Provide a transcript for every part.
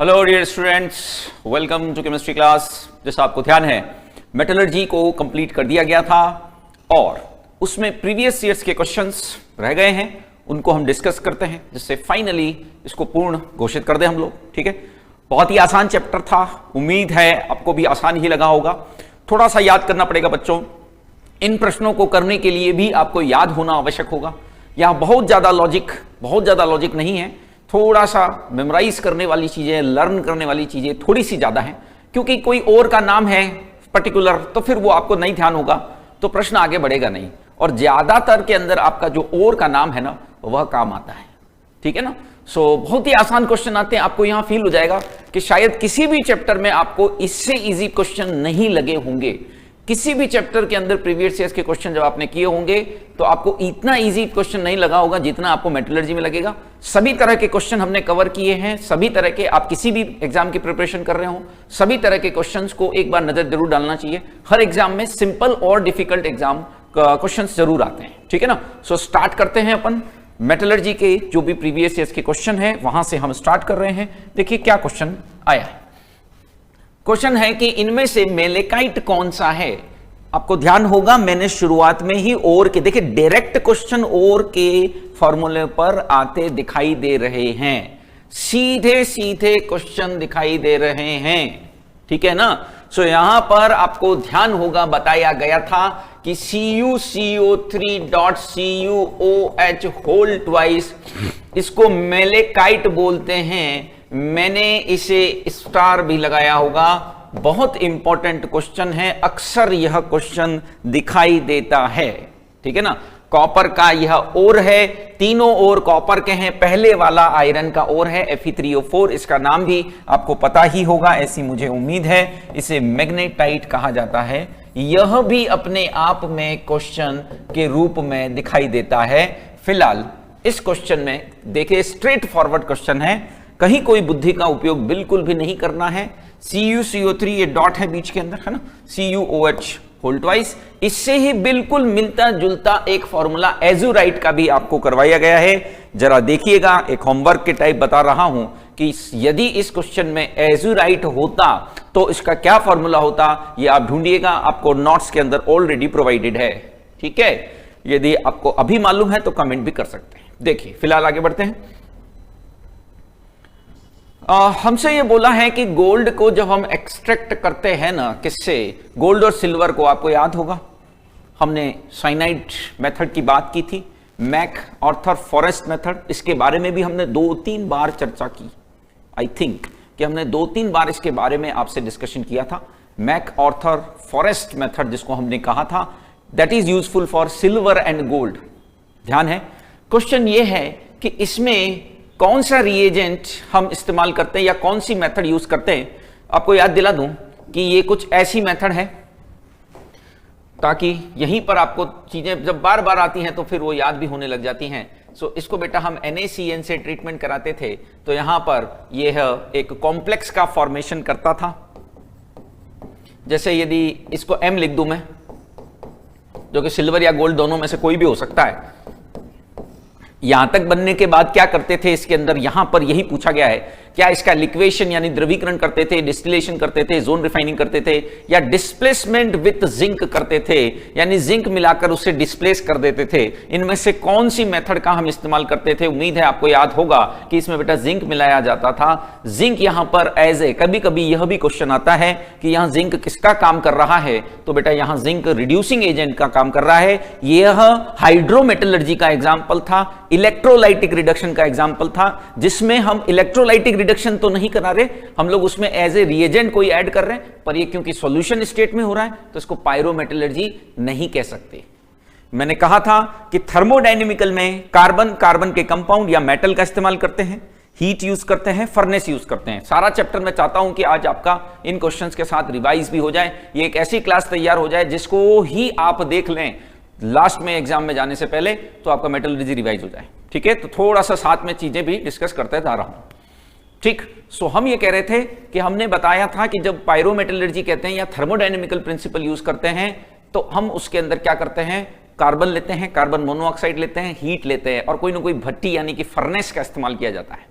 Hello dear students, welcome to chemistry class. जैसा आपको ध्यान है, मेटलर्जी को कंप्लीट कर दिया गया था और उसमें प्रीवियस ईयर्स के क्वेश्चंस रह गए हैं, उनको हम डिस्कस करते हैं जिससे फाइनली इसको पूर्ण घोषित कर दें हम लोग। ठीक है, बहुत ही आसान चैप्टर था, उम्मीद है आपको भी आसान ही लगा होगा। थोड़ा सा याद करना पड़ेगा बच्चों, इन प्रश्नों को करने के लिए भी आपको याद होना आवश्यक होगा। यहां बहुत ज्यादा लॉजिक नहीं है, थोड़ा सा मेमोराइज करने वाली चीजें, लर्न करने वाली चीजें थोड़ी सी ज्यादा हैं, क्योंकि कोई और का नाम है पर्टिकुलर तो फिर वो आपको नहीं ध्यान होगा तो प्रश्न आगे बढ़ेगा नहीं, और ज्यादातर के अंदर आपका जो और का नाम है ना वह काम आता है। ठीक है ना। सो बहुत ही आसान क्वेश्चन आते हैं, आपको यहां फील हो जाएगा कि शायद किसी भी चैप्टर में आपको इससे इजी क्वेश्चन नहीं लगे होंगे। किसी भी चैप्टर के अंदर प्रीवियस ईयर्स के क्वेश्चन जब आपने किए होंगे तो आपको इतना इजी क्वेश्चन नहीं लगा होगा जितना आपको मेटलर्जी में लगेगा। सभी तरह के क्वेश्चन हमने कवर किए हैं, सभी तरह के, आप किसी भी एग्जाम की प्रिपरेशन कर रहे हो सभी तरह के क्वेश्चंस को एक बार नजर जरूर डालना चाहिए। हर एग्जाम में सिंपल और डिफिकल्ट एग्जाम क्वेश्चंस जरूर आते हैं। ठीक है ना। सो स्टार्ट करते हैं अपन मेटलर्जी के जो भी प्रीवियस ईयर्स के क्वेश्चन है वहां से हम स्टार्ट कर रहे हैं। देखिए क्या क्वेश्चन आया है। क्वेश्चन है कि इनमें से मेलेकाइट कौन सा है। आपको ध्यान होगा मैंने शुरुआत में ही और के, देखिए डायरेक्ट क्वेश्चन और के फॉर्मूले पर आते दिखाई दे रहे हैं, सीधे सीधे क्वेश्चन दिखाई दे रहे हैं। ठीक है ना। सो यहां पर आपको ध्यान होगा बताया गया था कि CuCO3.CuOH होल ट्वाइस, इसको मेलेकाइट बोलते हैं। मैंने इसे स्टार भी लगाया होगा, बहुत इंपॉर्टेंट क्वेश्चन है, अक्सर यह क्वेश्चन दिखाई देता है। ठीक है ना। कॉपर का यह ओर है, तीनों ओर कॉपर के हैं, पहले वाला आयरन का ओर है Fe3O4, इसका नाम भी आपको पता ही होगा ऐसी मुझे उम्मीद है। इसे मैग्नेटाइट कहा जाता है। यह भी अपने आप में क्वेश्चन के रूप में दिखाई देता है। फिलहाल इस क्वेश्चन में देखिए स्ट्रेट फॉरवर्ड क्वेश्चन है, कहीं कोई बुद्धि का उपयोग बिल्कुल भी नहीं करना है। CuCO3 ये डॉट है बीच के अंदर, है ना, CuOH होल ट्वाइस, इससे ही बिल्कुल मिलता जुलता एक फॉर्मूला एजुराइट का भी आपको करवाया गया है। जरा देखिएगा, एक होमवर्क के टाइप बता रहा हूं कि यदि इस क्वेश्चन में एजुराइट होता तो इसका क्या फॉर्मूला होता, ये आप ढूंढिएगा, आपको नोट्स के अंदर ऑलरेडी प्रोवाइडेड है। ठीक है, यदि आपको अभी मालूम है तो कमेंट भी कर सकते हैं। देखिए फिलहाल आगे बढ़ते हैं। हमसे ये बोला है कि गोल्ड को जब हम एक्सट्रैक्ट करते हैं ना, किससे, गोल्ड और सिल्वर को, आपको याद होगा हमने साइनाइड मेथड की बात की थी, मैक आर्थर फॉरेस्ट मेथड, इसके बारे में भी हमने 2-3 बार चर्चा की। आई थिंक कि हमने 2-3 बार इसके बारे में आपसे डिस्कशन किया था। मैक आर्थर फॉरेस्ट मेथड जिसको हमने कहा था, that is useful for silver and gold. ध्यान है। क्वेश्चन ये है कि इसमें कौन सा रिएजेंट हम इस्तेमाल करते हैं या कौन सी मेथड यूज करते हैं। आपको याद दिला दूं कि ये कुछ ऐसी मेथड है ताकि यहीं पर आपको चीजें जब बार बार आती हैं तो फिर वो याद भी होने लग जाती हैं। सो इसको बेटा हम NaCN से ट्रीटमेंट कराते थे तो यहां पर यह एक कॉम्प्लेक्स का फॉर्मेशन करता था। जैसे यदि इसको M लिख दूं मैं, जो कि सिल्वर या गोल्ड दोनों में से कोई भी हो सकता है, यहां तक बनने के बाद क्या करते थे इसके अंदर, यहां पर यही पूछा गया है, क्या इसका लिक्वेशन यानी द्रवीकरण करते थे, डिस्टिलेशन करते थे, जोन रिफाइनिंग करते थे, या डिस्प्लेसमेंट विथ जिंक करते थे, यानी जिंक मिलाकर उसे डिस्प्लेस कर देते थे। इनमें से कौन सी मेथड का हम इस्तेमाल करते थे। उम्मीद है आपको याद होगा कि इसमें बेटा जिंक मिलाया जाता था। जिंक यहां पर एज ए, कभी कभी यह भी क्वेश्चन आता है कि यहां जिंक किसका काम कर रहा है, तो बेटा यहां जिंक रिड्यूसिंग एजेंट का काम कर रहा है। यह हाइड्रोमेटलर्जी का एग्जाम्पल था, इलेक्ट्रोलाइटिक रिडक्शन का एग्जाम्पल था, जिसमें हम इलेक्ट्रोलाइटिक रिडक्शन तो नहीं करा रहे, हम लोग उसमें एज ए रिएजेंट कोई ऐड कर रहे हैं, पर ये क्योंकि सॉल्यूशन स्टेट में हो रहा है तो इसको पायरोमेटलर्जी नहीं कह सकते। मैंने कहा था कि थर्मोडायनेमिकल में कार्बन के कंपाउंड या मेटल का इस्तेमाल करते हैं, हीट यूज करते हैं, फर्नेस यूज करते हैं। सारा चैप्टर मैं चाहता हूं कि आज आपका इन क्वेश्चंस के साथ रिवाइज भी हो जाए, ये एक ऐसी क्लास तैयार हो जाए जिसको ही आप देख लें लास्ट में एग्जाम में जाने से पहले, तो आपका मेटलर्जी रिवाइज हो जाए। ठीक है, तो थोड़ा सा साथ में चीजें भी डिस्कस करते जा रहा हूं। ठीक। सो हम ये कह रहे थे कि हमने बताया था कि जब पायरोमेटलर्जी कहते हैं या थर्मोडायनेमिकल प्रिंसिपल यूज करते हैं तो हम उसके अंदर क्या करते हैं, कार्बन लेते हैं, कार्बन मोनोऑक्साइड लेते हैं, हीट लेते हैं और कोई ना कोई भट्टी यानी कि फर्नेस का इस्तेमाल किया जाता है।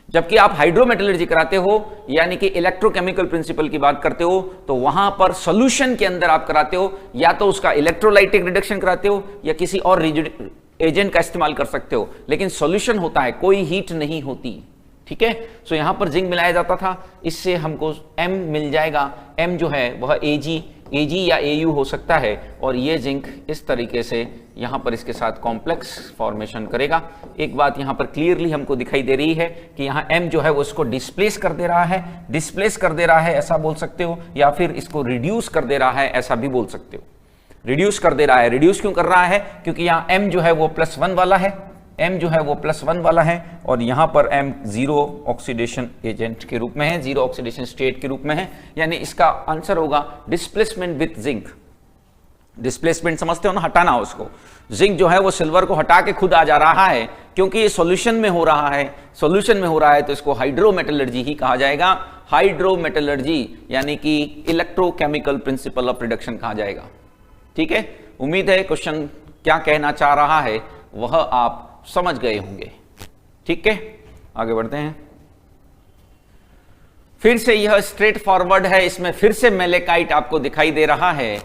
जबकि आप हाइड्रोमेटलर्जी कराते हो यानी कि इलेक्ट्रोकेमिकल प्रिंसिपल की बात करते हो, तो वहां पर सॉल्यूशन के अंदर आप कराते हो या तो उसका इलेक्ट्रोलाइटिक रिडक्शन कराते हो या किसी और रिजिड एजेंट का इस्तेमाल कर सकते हो, लेकिन सॉल्यूशन होता है, कोई हीट नहीं होती। ठीक है, सो यहां पर जिंक मिलाया जाता था, इससे हमको M मिल जाएगा। M जो है वह Ag या Au हो सकता है, और ये जिंक इस तरीके से यहां पर इसके साथ कॉम्प्लेक्स फॉर्मेशन करेगा। एक बात यहां पर क्लियरली हमको दिखाई दे रही है कि यहां M जो है वो इसको डिस्प्लेस कर दे रहा है, ऐसा बोल सकते हो, या फिर इसको रिड्यूस कर दे रहा है, ऐसा भी बोल सकते हो। रिड्यूस कर दे रहा है, रिड्यूस क्यों कर रहा है? क्योंकि यहां M जो है वो +1 वाला है, M जो है वो +1 वाला है, और यहां पर M जीरो ऑक्सीडेशन एजेंट के रूप में है, जीरो ऑक्सीडेशन स्टेट के रूप में है, यानी इसका आंसर होगा डिस्प्लेसमेंट विथ जिंक। डिस्प्लेसमेंट समझते हो ना, हटाना उसको। जिंक जो है वो सिल्वर को हटा के खुद आ जा रहा है, क्योंकि ये सॉल्यूशन में हो रहा है, तो इसको हाइड्रोमेटलर्जी ही कहा जाएगा। हाइड्रोमेटलर्जी यानी कि इलेक्ट्रोकेमिकल प्रिंसिपल ऑफ रिडक्शन कहा जाएगा। ठीक है, उम्मीद है क्वेश्चन क्या कहना चाह रहा है वह आप समझ गए होंगे। ठीक है, आगे बढ़ते हैं। फिर से यह स्ट्रेट फॉरवर्ड है, इसमें फिर से मेलेकाइट आपको दिखाई दे रहा है।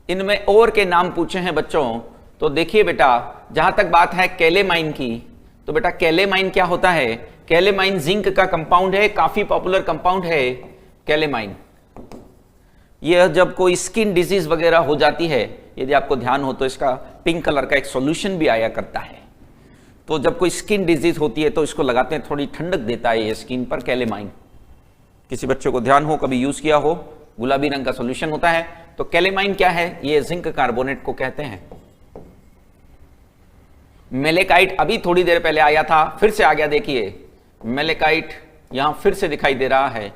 इनमें और के नाम पूछे हैं बच्चों, तो देखिए बेटा, जहां तक बात है कैलेमाइन की, तो बेटा कैलेमाइन क्या होता है? कैलेमाइन जिंक का कंपाउंड है, काफी पॉपुलर कंपाउंड है कैलेमाइन। यह जब कोई स्किन डिजीज वगैरह हो जाती है, यदि आपको ध्यान हो तो इसका पिंक कलर का एक सॉल्यूशन भी आया करता है। तो जब कोई स्किन डिजीज होती है तो इसको लगाते हैं, थोड़ी ठंडक देता है ये स्किन पर कैलेमाइन। किसी बच्चे को ध्यान हो, कभी यूज किया हो, गुलाबी रंग का सॉल्यूशन होता है। तो कैलेमाइन क्या है? ये जिंक कार्बोनेट को कहते हैं। मेलेकाइट अभी थोड़ी देर पहले आया था, फिर से आ गया। देखिए मेलेकाइट यहां फिर से दिखाई दे रहा है।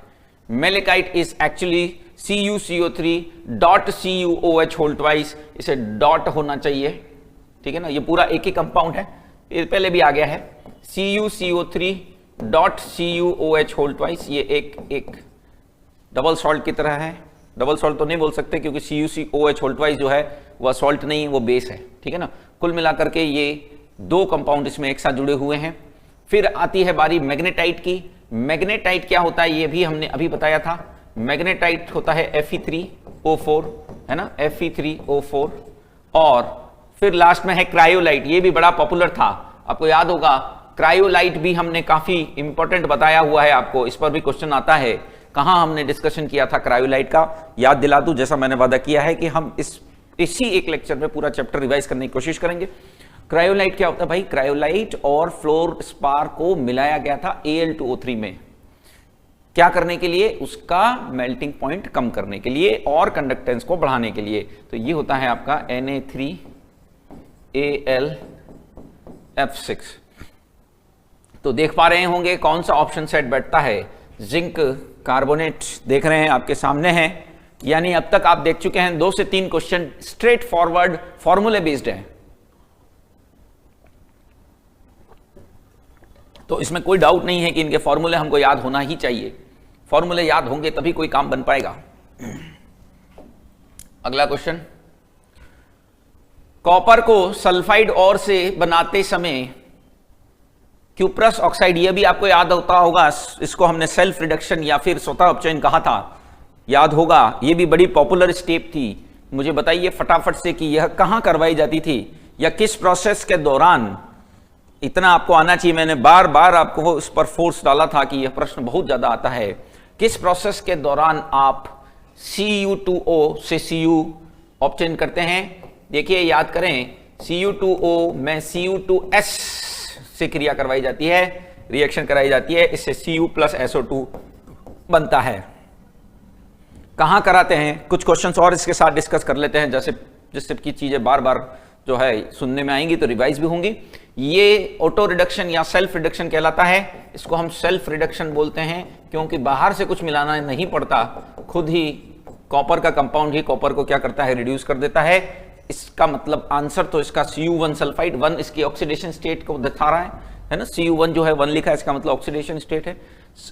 Malachite is actually CuCO3.CuOH whole twice, इसे डॉट होना चाहिए। ठीक है ना, ये पूरा एक ही कंपाउंड है, ये पहले भी आ गया है। CuCO3.CuOH होल ट्वाइस, ये एक डबल सॉल्ट की तरह है। डबल सॉल्ट तो नहीं बोल सकते क्योंकि CuCOH होल ट्वाइस जो है वह सॉल्ट नहीं, वो बेस है। ठीक है ना, कुल मिलाकर के ये दो कंपाउंड इसमें एक साथ जुड़े हुए हैं। फिर आती है बारी मैग्नेटाइट की। मैग्नेटाइट क्या होता है ये भी हमने अभी बताया था। मैग्नेटाइट होता है Fe3O4, है ना, Fe3O4। और फिर लास्ट में है क्रायोलाइट, ये भी बड़ा पॉपुलर था, आपको याद होगा। क्रायोलाइट भी हमने काफी इंपॉर्टेंट बताया हुआ है आपको, इस पर भी क्वेश्चन आता है। कहां हमने डिस्कशन किया था क्रायोलाइट का, याद दिला दूं, जैसा मैंने वादा किया है कि हम इसी एक लेक्चर में पूरा चैप्टर रिवाइज करने की कोशिश करेंगे। क्रायोलाइट क्या होता है भाई? क्रायोलाइट और फ्लोर स्पार को मिलाया गया था Al2O3 में, क्या करने के लिए? उसका मेल्टिंग पॉइंट कम करने के लिए और कंडक्टेंस को बढ़ाने के लिए। तो ये होता है आपका Na3Al(F6). तो देख पा रहे होंगे कौन सा ऑप्शन सेट बैठता है। जिंक कार्बोनेट देख रहे हैं, आपके सामने है। यानी अब तक आप देख चुके हैं 2 से 3 क्वेश्चन स्ट्रेट फॉरवर्ड फॉर्मूले बेस्ड है। तो इसमें कोई डाउट नहीं है कि इनके फॉर्मूले हमको याद होना ही चाहिए। फॉर्मूले याद होंगे तभी कोई काम बन पाएगा। अगला क्वेश्चन, कॉपर को सल्फाइड और से बनाते समय क्यूप्रस ऑक्साइड, यह भी आपको याद होता होगा, इसको हमने सेल्फ रिडक्शन या फिर स्वतः अपचयन कहा था, याद होगा। यह भी बड़ी पॉपुलर स्टेप थी। मुझे बताइए फटाफट से कि यह कहां करवाई जाती थी या किस प्रोसेस के दौरान? इतना आपको आना चाहिए, मैंने बार बार आपको उस पर फोर्स डाला था कि यह प्रश्न बहुत ज्यादा आता है। किस प्रोसेस के दौरान आप Cu2O से Cu ऑब्टेन करते हैं? देखिए याद करें, Cu2O में Cu2S से क्रिया करवाई जाती है, रिएक्शन कराई जाती है, इससे Cu प्लस SO2 बनता है। कहां कराते हैं? कुछ क्वेश्चंस और इसके साथ डिस्कस कर लेते हैं, जिससे की चीजें बार बार जो है सुनने में आएंगी तो रिवाइज भी होंगी। ये ऑटो रिडक्शन या सेल्फ रिडक्शन कहलाता है। इसको हम सेल्फ रिडक्शन बोलते हैं क्योंकि बाहर से कुछ मिलाना नहीं पड़ता, खुद ही कॉपर का कंपाउंड ही कॉपर को क्या करता है? रिड्यूस कर देता है। इसका मतलब आंसर तो इसका Cu1 सल्फाइड 1 इसकी ऑक्सीडेशन स्टेट को दिखा रहा है ना। Cu1 जो है 1 लिखा है, इसका मतलब ऑक्सीडेशन स्टेट है।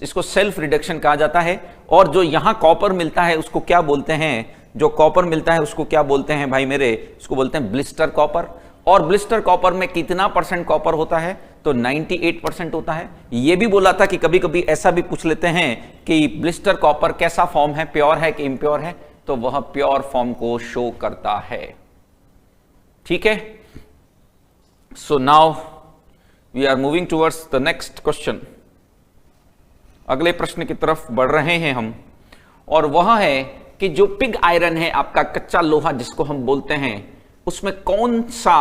इसको सेल्फ रिडक्शन कहा जाता है। और जो यहां कॉपर मिलता है उसको क्या बोलते हैं? जो कॉपर मिलता है उसको क्या बोलते हैं भाई मेरे? इसको बोलते हैं ब्लिस्टर कॉपर। और ब्लिस्टर कॉपर में कितना % कॉपर होता है? तो 98% होता है। यह भी बोला था कि कभी कभी ऐसा भी पूछ लेते हैं कि ब्लिस्टर कॉपर कैसा फॉर्म है, प्योर है कि इम्प्योर है, तो वह प्योर फॉर्म को शो करता है। ठीक है, so now we are moving towards the next question. अगले प्रश्न की तरफ बढ़ रहे हैं हम, और वह है कि जो पिग आयरन है, आपका कच्चा लोहा जिसको हम बोलते हैं, उसमें कौन सा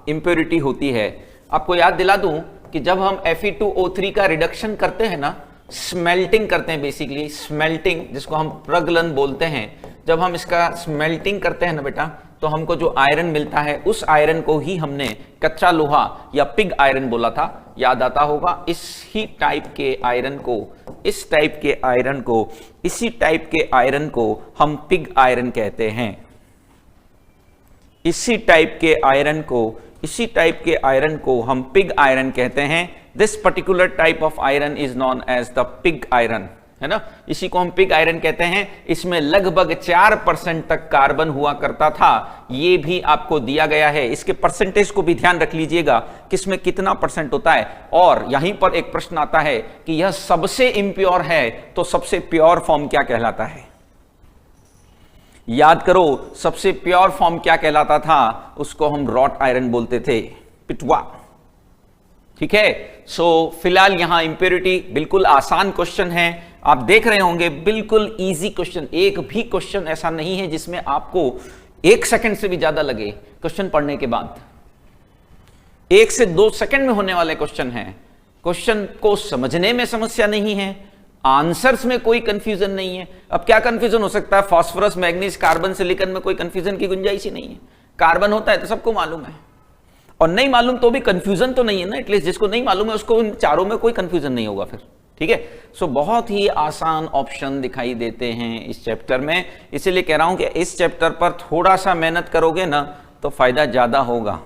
इंप्योरिटी होती है। आपको याद दिला दूं कि जब हम Fe2O3 का रिडक्शन करते हैं ना, स्मेल्टिंग करते हैं, बेसिकली स्मेल्टिंग जिसको हम प्रगलन बोलते हैं, जब हम इसका स्मेल्टिंग करते हैं ना बेटा, तो हमको जो आयरन मिलता है उस आयरन को ही हमने कच्चा लोहा या पिग आयरन बोला था, याद आता होगा। इसी टाइप के आयरन को, इस टाइप के आयरन को, इसी टाइप के आयरन को हम पिग आयरन कहते हैं। इसी टाइप के आयरन को, इसी टाइप के आयरन को हम पिग आयरन कहते हैं। This particular type of iron is known as the pig iron, है ना, इसी को हम पिग आयरन कहते हैं। इसमें लगभग 4% तक कार्बन हुआ करता था, ये भी आपको दिया गया है। इसके परसेंटेज को भी ध्यान रख लीजिएगा, किसमें कितना परसेंट होता है। और यहीं पर एक प्रश्न आता है कि यह सबसे इंप्योर है, तो सबसे प्योर फॉर्म क्या कहलाता है। याद करो, सबसे प्योर फॉर्म क्या कहलाता था, उसको हम रॉट आयरन बोलते थे, पिटवा। ठीक है, सो फिलहाल यहां इंप्योरिटी बिल्कुल आसान क्वेश्चन है, आप देख रहे होंगे, बिल्कुल इजी क्वेश्चन। एक भी क्वेश्चन ऐसा नहीं है जिसमें आपको 1 सेकंड से भी ज्यादा लगे क्वेश्चन पढ़ने के बाद। 1 से 2 सेकंड में होने वाले क्वेश्चन है। क्वेश्चन को समझने में समस्या नहीं है, आंसर्स में कोई कंफ्यूजन नहीं है। अब क्या कंफ्यूजन हो सकता है, फास्फोरस, मैग्नीज, कार्बन, सिलिकॉन में कोई कंफ्यूजन की गुंजाइश ही नहीं है। कार्बन होता है तो सबको मालूम है, और नहीं मालूम तो भी कंफ्यूजन तो नहीं है ना। एटलीस्ट जिसको नहीं मालूम है उसको इन चारों में कोई कंफ्यूजन नहीं होगा फिर। ठीक है, सो बहुत ही आसान ऑप्शन दिखाई देते हैं इस चैप्टर में, इसीलिए कह रहा हूं कि इस चैप्टर पर थोड़ा सा मेहनत करोगे ना तो फायदा ज्यादा होगा।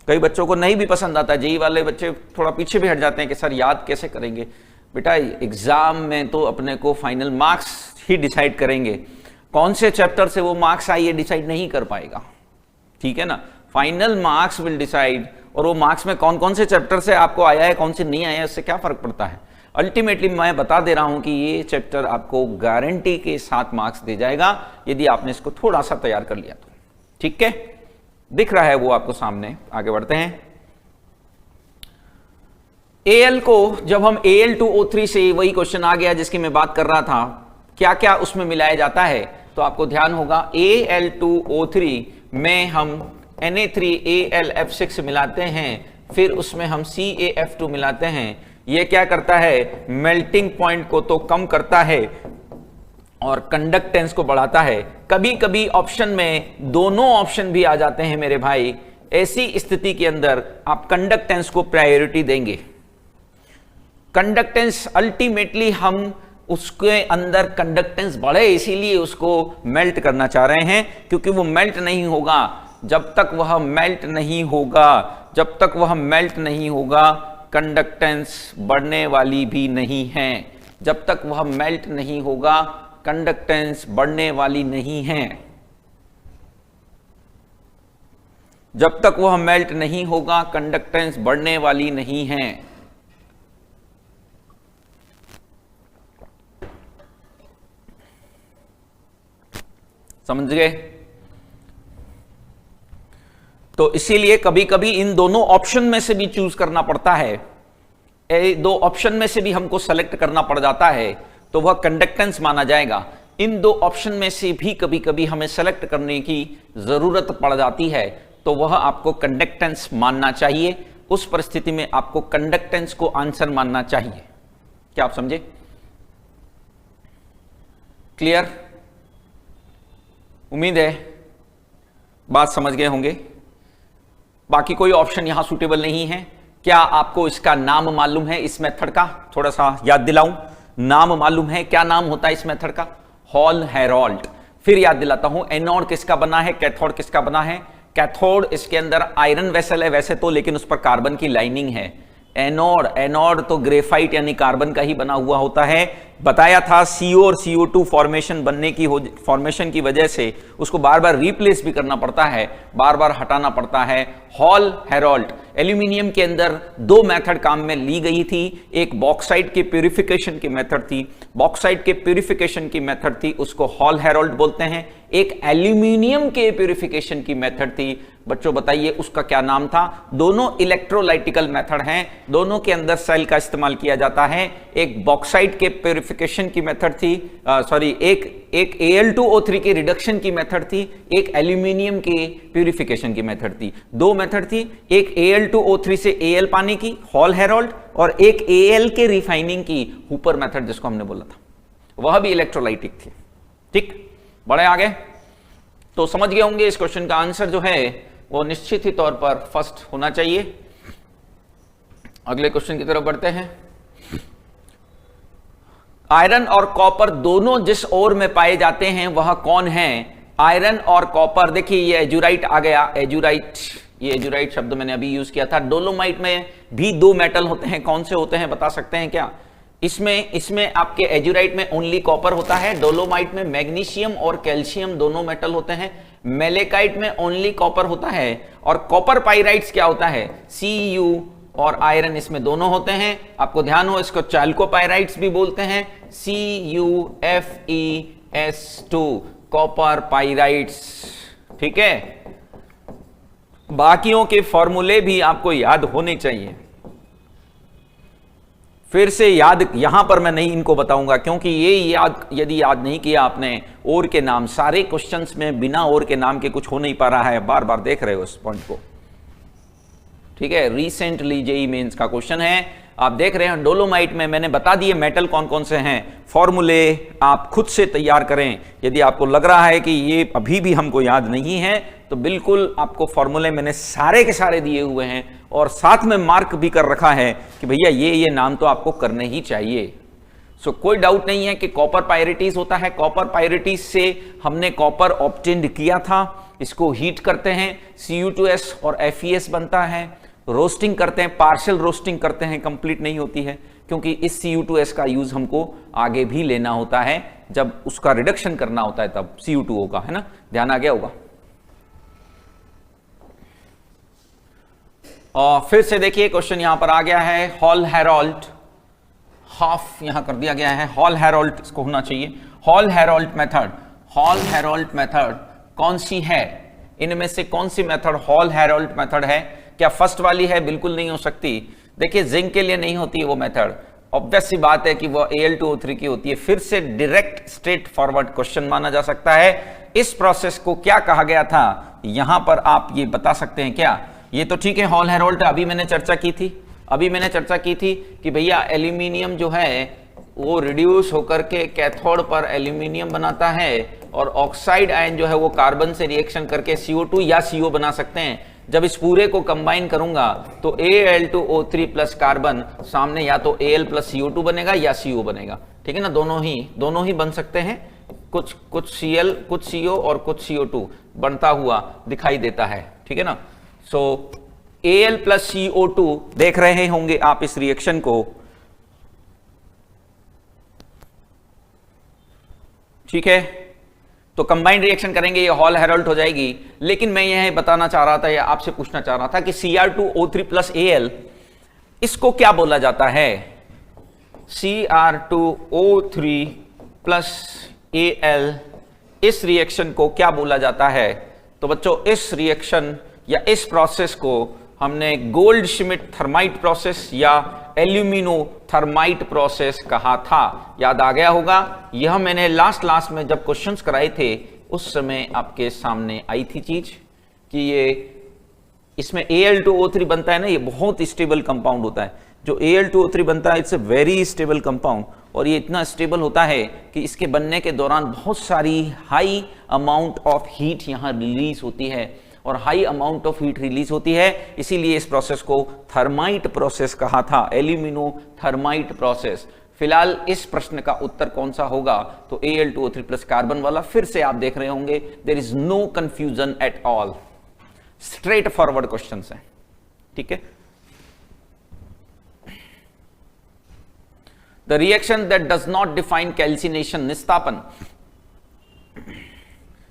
कई बच्चों को नहीं भी पसंद आता, जेई वाले बच्चे थोड़ा पीछे भी हट जाते हैं कि सर याद कैसे करेंगे। बेटा एग्जाम में तो अपने को फाइनल मार्क्स ही डिसाइड करेंगे, कौन से चैप्टर से वो मार्क्स आई ये डिसाइड नहीं कर पाएगा। ठीक है ना, फाइनल मार्क्स विल डिसाइड, और वो मार्क्स में कौन कौन से चैप्टर से आपको आया है, कौन से नहीं आया है, उससे क्या फर्क पड़ता है। अल्टीमेटली मैं बता दे रहा हूं कि ये चैप्टर आपको गारंटी के साथ मार्क्स दे जाएगा यदि आपने इसको थोड़ा सा तैयार कर लिया तो। ठीक है, दिख रहा है वो आपको सामने। आगे बढ़ते हैं। Al को जब हम Al2O3 से, वही क्वेश्चन आ गया जिसकी मैं बात कर रहा था, क्या क्या उसमें मिलाया जाता है, तो आपको ध्यान होगा Al2O3 में हम Na3AlF6 मिलाते हैं, फिर उसमें हम CaF2 मिलाते हैं। यह क्या करता है, मेल्टिंग पॉइंट को तो कम करता है और कंडक्टेंस को बढ़ाता है। कभी कभी ऑप्शन में दोनों ऑप्शन भी आ जाते हैं मेरे भाई, ऐसी स्थिति के अंदर आप कंडक्टेंस को प्रायोरिटी देंगे। कंडक्टेंस अल्टीमेटली हम उसके अंदर कंडक्टेंस बढ़े इसीलिए उसको मेल्ट करना चाह रहे हैं, क्योंकि वो मेल्ट नहीं होगा जब तक वह मेल्ट नहीं होगा, जब तक वह मेल्ट नहीं होगा कंडक्टेंस बढ़ने वाली भी नहीं है। जब तक वह मेल्ट नहीं होगा कंडक्टेंस बढ़ने वाली नहीं है। जब तक वह मेल्ट नहीं होगा कंडक्टेंस बढ़ने वाली नहीं है। समझ गए? तो इसीलिए कभी कभी इन दोनों ऑप्शन में से भी चूज करना पड़ता है, दो ऑप्शन में से भी हमको सेलेक्ट करना पड़ जाता है, तो वह कंडक्टेंस माना जाएगा। इन दो ऑप्शन में से भी कभी कभी हमें सेलेक्ट करने की जरूरत पड़ जाती है, तो वह आपको कंडक्टेंस मानना चाहिए। उस परिस्थिति में आपको कंडक्टेंस को आंसर मानना चाहिए। क्या आप समझे? क्लियर? उम्मीद है बात समझ गए होंगे। बाकी कोई ऑप्शन यहां सूटेबल नहीं है। क्या आपको इसका नाम मालूम है इस मेथड का? थोड़ा सा याद दिलाऊं, नाम मालूम है? क्या नाम होता है इस मेथड का? Hall Harold. फिर याद दिलाता हूं, एनोड किसका बना है, कैथोड किसका बना है? कैथोड इसके अंदर आयरन वेसल है वैसे तो, लेकिन उस पर कार्बन की लाइनिंग है। एनोड, एनोड तो ग्रेफाइट यानी कार्बन का ही बना हुआ होता है। बताया था CO और CO2 फॉर्मेशन फॉर्मेशन की वजह से उसको बार बार रिप्लेस भी करना पड़ता है, बार बार हटाना पड़ता है। हॉल हेरोल्ट, एल्यूमिनियम के अंदर दो मेथड काम में ली गई थी, एक बॉक्साइट के प्यूरिफिकेशन की मेथड थी, बॉक्साइट के प्यूरिफिकेशन की मेथड थी, उसको हॉल हेरोल्ट बोलते हैं। एक एल्यूमिनियम के प्यूरिफिकेशन की मेथड थी, बच्चों बताइए उसका क्या नाम था। दोनों इलेक्ट्रोलाइटिकल मेथड हैं, दोनों के अंदर सेल का इस्तेमाल किया जाता है। एक बॉक्साइट के प्यूरिफिकेशन की मेथड थी, एक Al2O3 के रिडक्शन की मेथड थी, एक एल्यूमिनियम के प्यूरिफिकेशन की मेथड थी। दो मेथड थी, एक Al2O3 से Al पाने की हॉल हेरोल्ट, और एक Al के रिफाइनिंग की हुपर मेथड जिसको हमने बोला था, वह भी इलेक्ट्रोलाइटिक थी। ठीक, बड़े आगे तो समझ गए होंगे इस क्वेश्चन का आंसर जो है वो निश्चित ही तौर पर फर्स्ट होना चाहिए। अगले क्वेश्चन की तरफ बढ़ते हैं। आयरन और कॉपर दोनों जिस ओर में पाए जाते हैं वह कौन है? आयरन और कॉपर, देखिए ये एजुराइट आ गया, एजुराइट, ये एजुराइट शब्द मैंने अभी यूज किया था। डोलोमाइट में भी दो मेटल होते हैं, कौन से होते हैं बता सकते हैं क्या? इसमें आपके एजुराइट में ओनली कॉपर होता है, डोलोमाइट में मैग्नीशियम और कैल्शियम दोनों मेटल होते हैं, मेलेकाइट में ओनली कॉपर होता है, और कॉपर पाइराइट्स क्या होता है? Cu और आयरन इसमें दोनों होते हैं। आपको ध्यान हो, इसको चाल्कोपाइराइट्स भी बोलते हैं, CuFeS2 कॉपर पाइराइट्स। ठीक है, बाकियों के फॉर्मूले भी आपको याद होने चाहिए। फिर से याद यहां पर मैं नहीं इनको बताऊंगा, क्योंकि ये यदि याद नहीं किया आपने, और के नाम सारे क्वेश्चंस में बिना और के नाम के कुछ हो नहीं पा रहा है, बार बार देख रहे हो इस पॉइंट को। ठीक है, रिसेंटली जेईई मेंस का क्वेश्चन है, आप देख रहे हैं। डोलोमाइट में मैंने बता दिए मेटल कौन कौन से हैं, फॉर्मूले आप खुद से तैयार करें। यदि आपको लग रहा है कि ये अभी भी हमको याद नहीं है, तो बिल्कुल आपको फॉर्मूले मैंने सारे के सारे दिए हुए हैं, और साथ में मार्क भी कर रखा है कि भैया ये नाम तो आपको करने ही चाहिए। सो कोई डाउट नहीं है कि कॉपर पायरिटीज होता है। कॉपर पायरिटीज से हमने कॉपर ऑब्टेन्ड किया था, इसको हीट करते हैं, Cu2S और FeS बनता है, रोस्टिंग करते हैं, पार्शियल रोस्टिंग करते हैं, कंप्लीट नहीं होती है, क्योंकि इस Cu2S का यूज हमको आगे भी लेना होता है, जब उसका रिडक्शन करना होता है तब Cu2O का, है ना, ध्यान आ गया होगा। और फिर से देखिए क्वेश्चन यहां पर आ गया है, हॉल हेरोल्ट, हाफ यहां कर दिया गया है, हॉल हेरोल्ट इसको होना चाहिए। हॉल हेरोल्ट मेथड, हॉल हेरोल्ट मेथड कौन सी है? इनमें से कौन सी मेथड हॉल हेरोल्ट मेथड है? क्या फर्स्ट वाली है? बिल्कुल नहीं हो सकती। देखिए जिंक के लिए नहीं होती है वो मेथड, ऑब्वियस सी बात है कि वो Al2O3 की होती है। फिर से डायरेक्ट स्ट्रेट फॉरवर्ड क्वेश्चन माना जा सकता है। इस प्रोसेस को क्या कहा गया था, यहां पर आप ये बता सकते हैं क्या? ये तो ठीक है, हॉल हेरोल्ट अभी मैंने चर्चा की थी कि भैया एल्यूमिनियम जो है वो रिड्यूस होकर के कैथोड पर एल्यूमिनियम बनाता है, और ऑक्साइड आयन जो है वो कार्बन से रिएक्शन करके CO2 या CO बना सकते हैं। जब इस पूरे को कंबाइन करूंगा तो Al2O3 प्लस कार्बन सामने या तो Al प्लस CO2 बनेगा या CO बनेगा। ठीक है ना, दोनों ही बन सकते हैं। कुछ Cl, कुछ CO और कुछ CO2 बनता हुआ दिखाई देता है। ठीक है ना, सो Al प्लस CO2 देख रहे होंगे आप इस रिएक्शन को। ठीक है, तो कंबाइंड रिएक्शन करेंगे, ये हॉल हेरोल्ट हो जाएगी। लेकिन मैं यह बताना चाह रहा था या आपसे पूछना चाह रहा था कि Cr2O3 प्लस Al इसको क्या बोला जाता है? Cr2O3 प्लस Al इस रिएक्शन को क्या बोला जाता है? तो बच्चों इस रिएक्शन या इस प्रोसेस को हमने गोल्ड श्मिट थर्माइट प्रोसेस या एल्यूमिनो थर्माइट प्रोसेस कहा था। याद आ गया होगा, यह मैंने लास्ट में जब क्वेश्चंस कराए थे उस समय आपके सामने आई थी चीज कि ये इसमें Al2O3 बनता है ना, ये बहुत स्टेबल कंपाउंड होता है। जो Al2O3 बनता है it's a very stable compound, और ये इतना स्टेबल होता है कि इसके बनने के दौरान बहुत सारी हाई अमाउंट ऑफ हीट यहां रिलीज होती है, और high amount of heat release होती है, इसीलिए इस प्रोसेस को थर्माइट प्रोसेस कहा था, एल्यूमिनो थर्माइट प्रोसेस। फिलहाल इस प्रश्न का उत्तर कौन सा होगा? तो Al2O3 प्लस कार्बन वाला। फिर से आप देख रहे होंगे there is no confusion at all, straight forward question है। ठीक है, the reaction that does not define calcination, निस्तापन।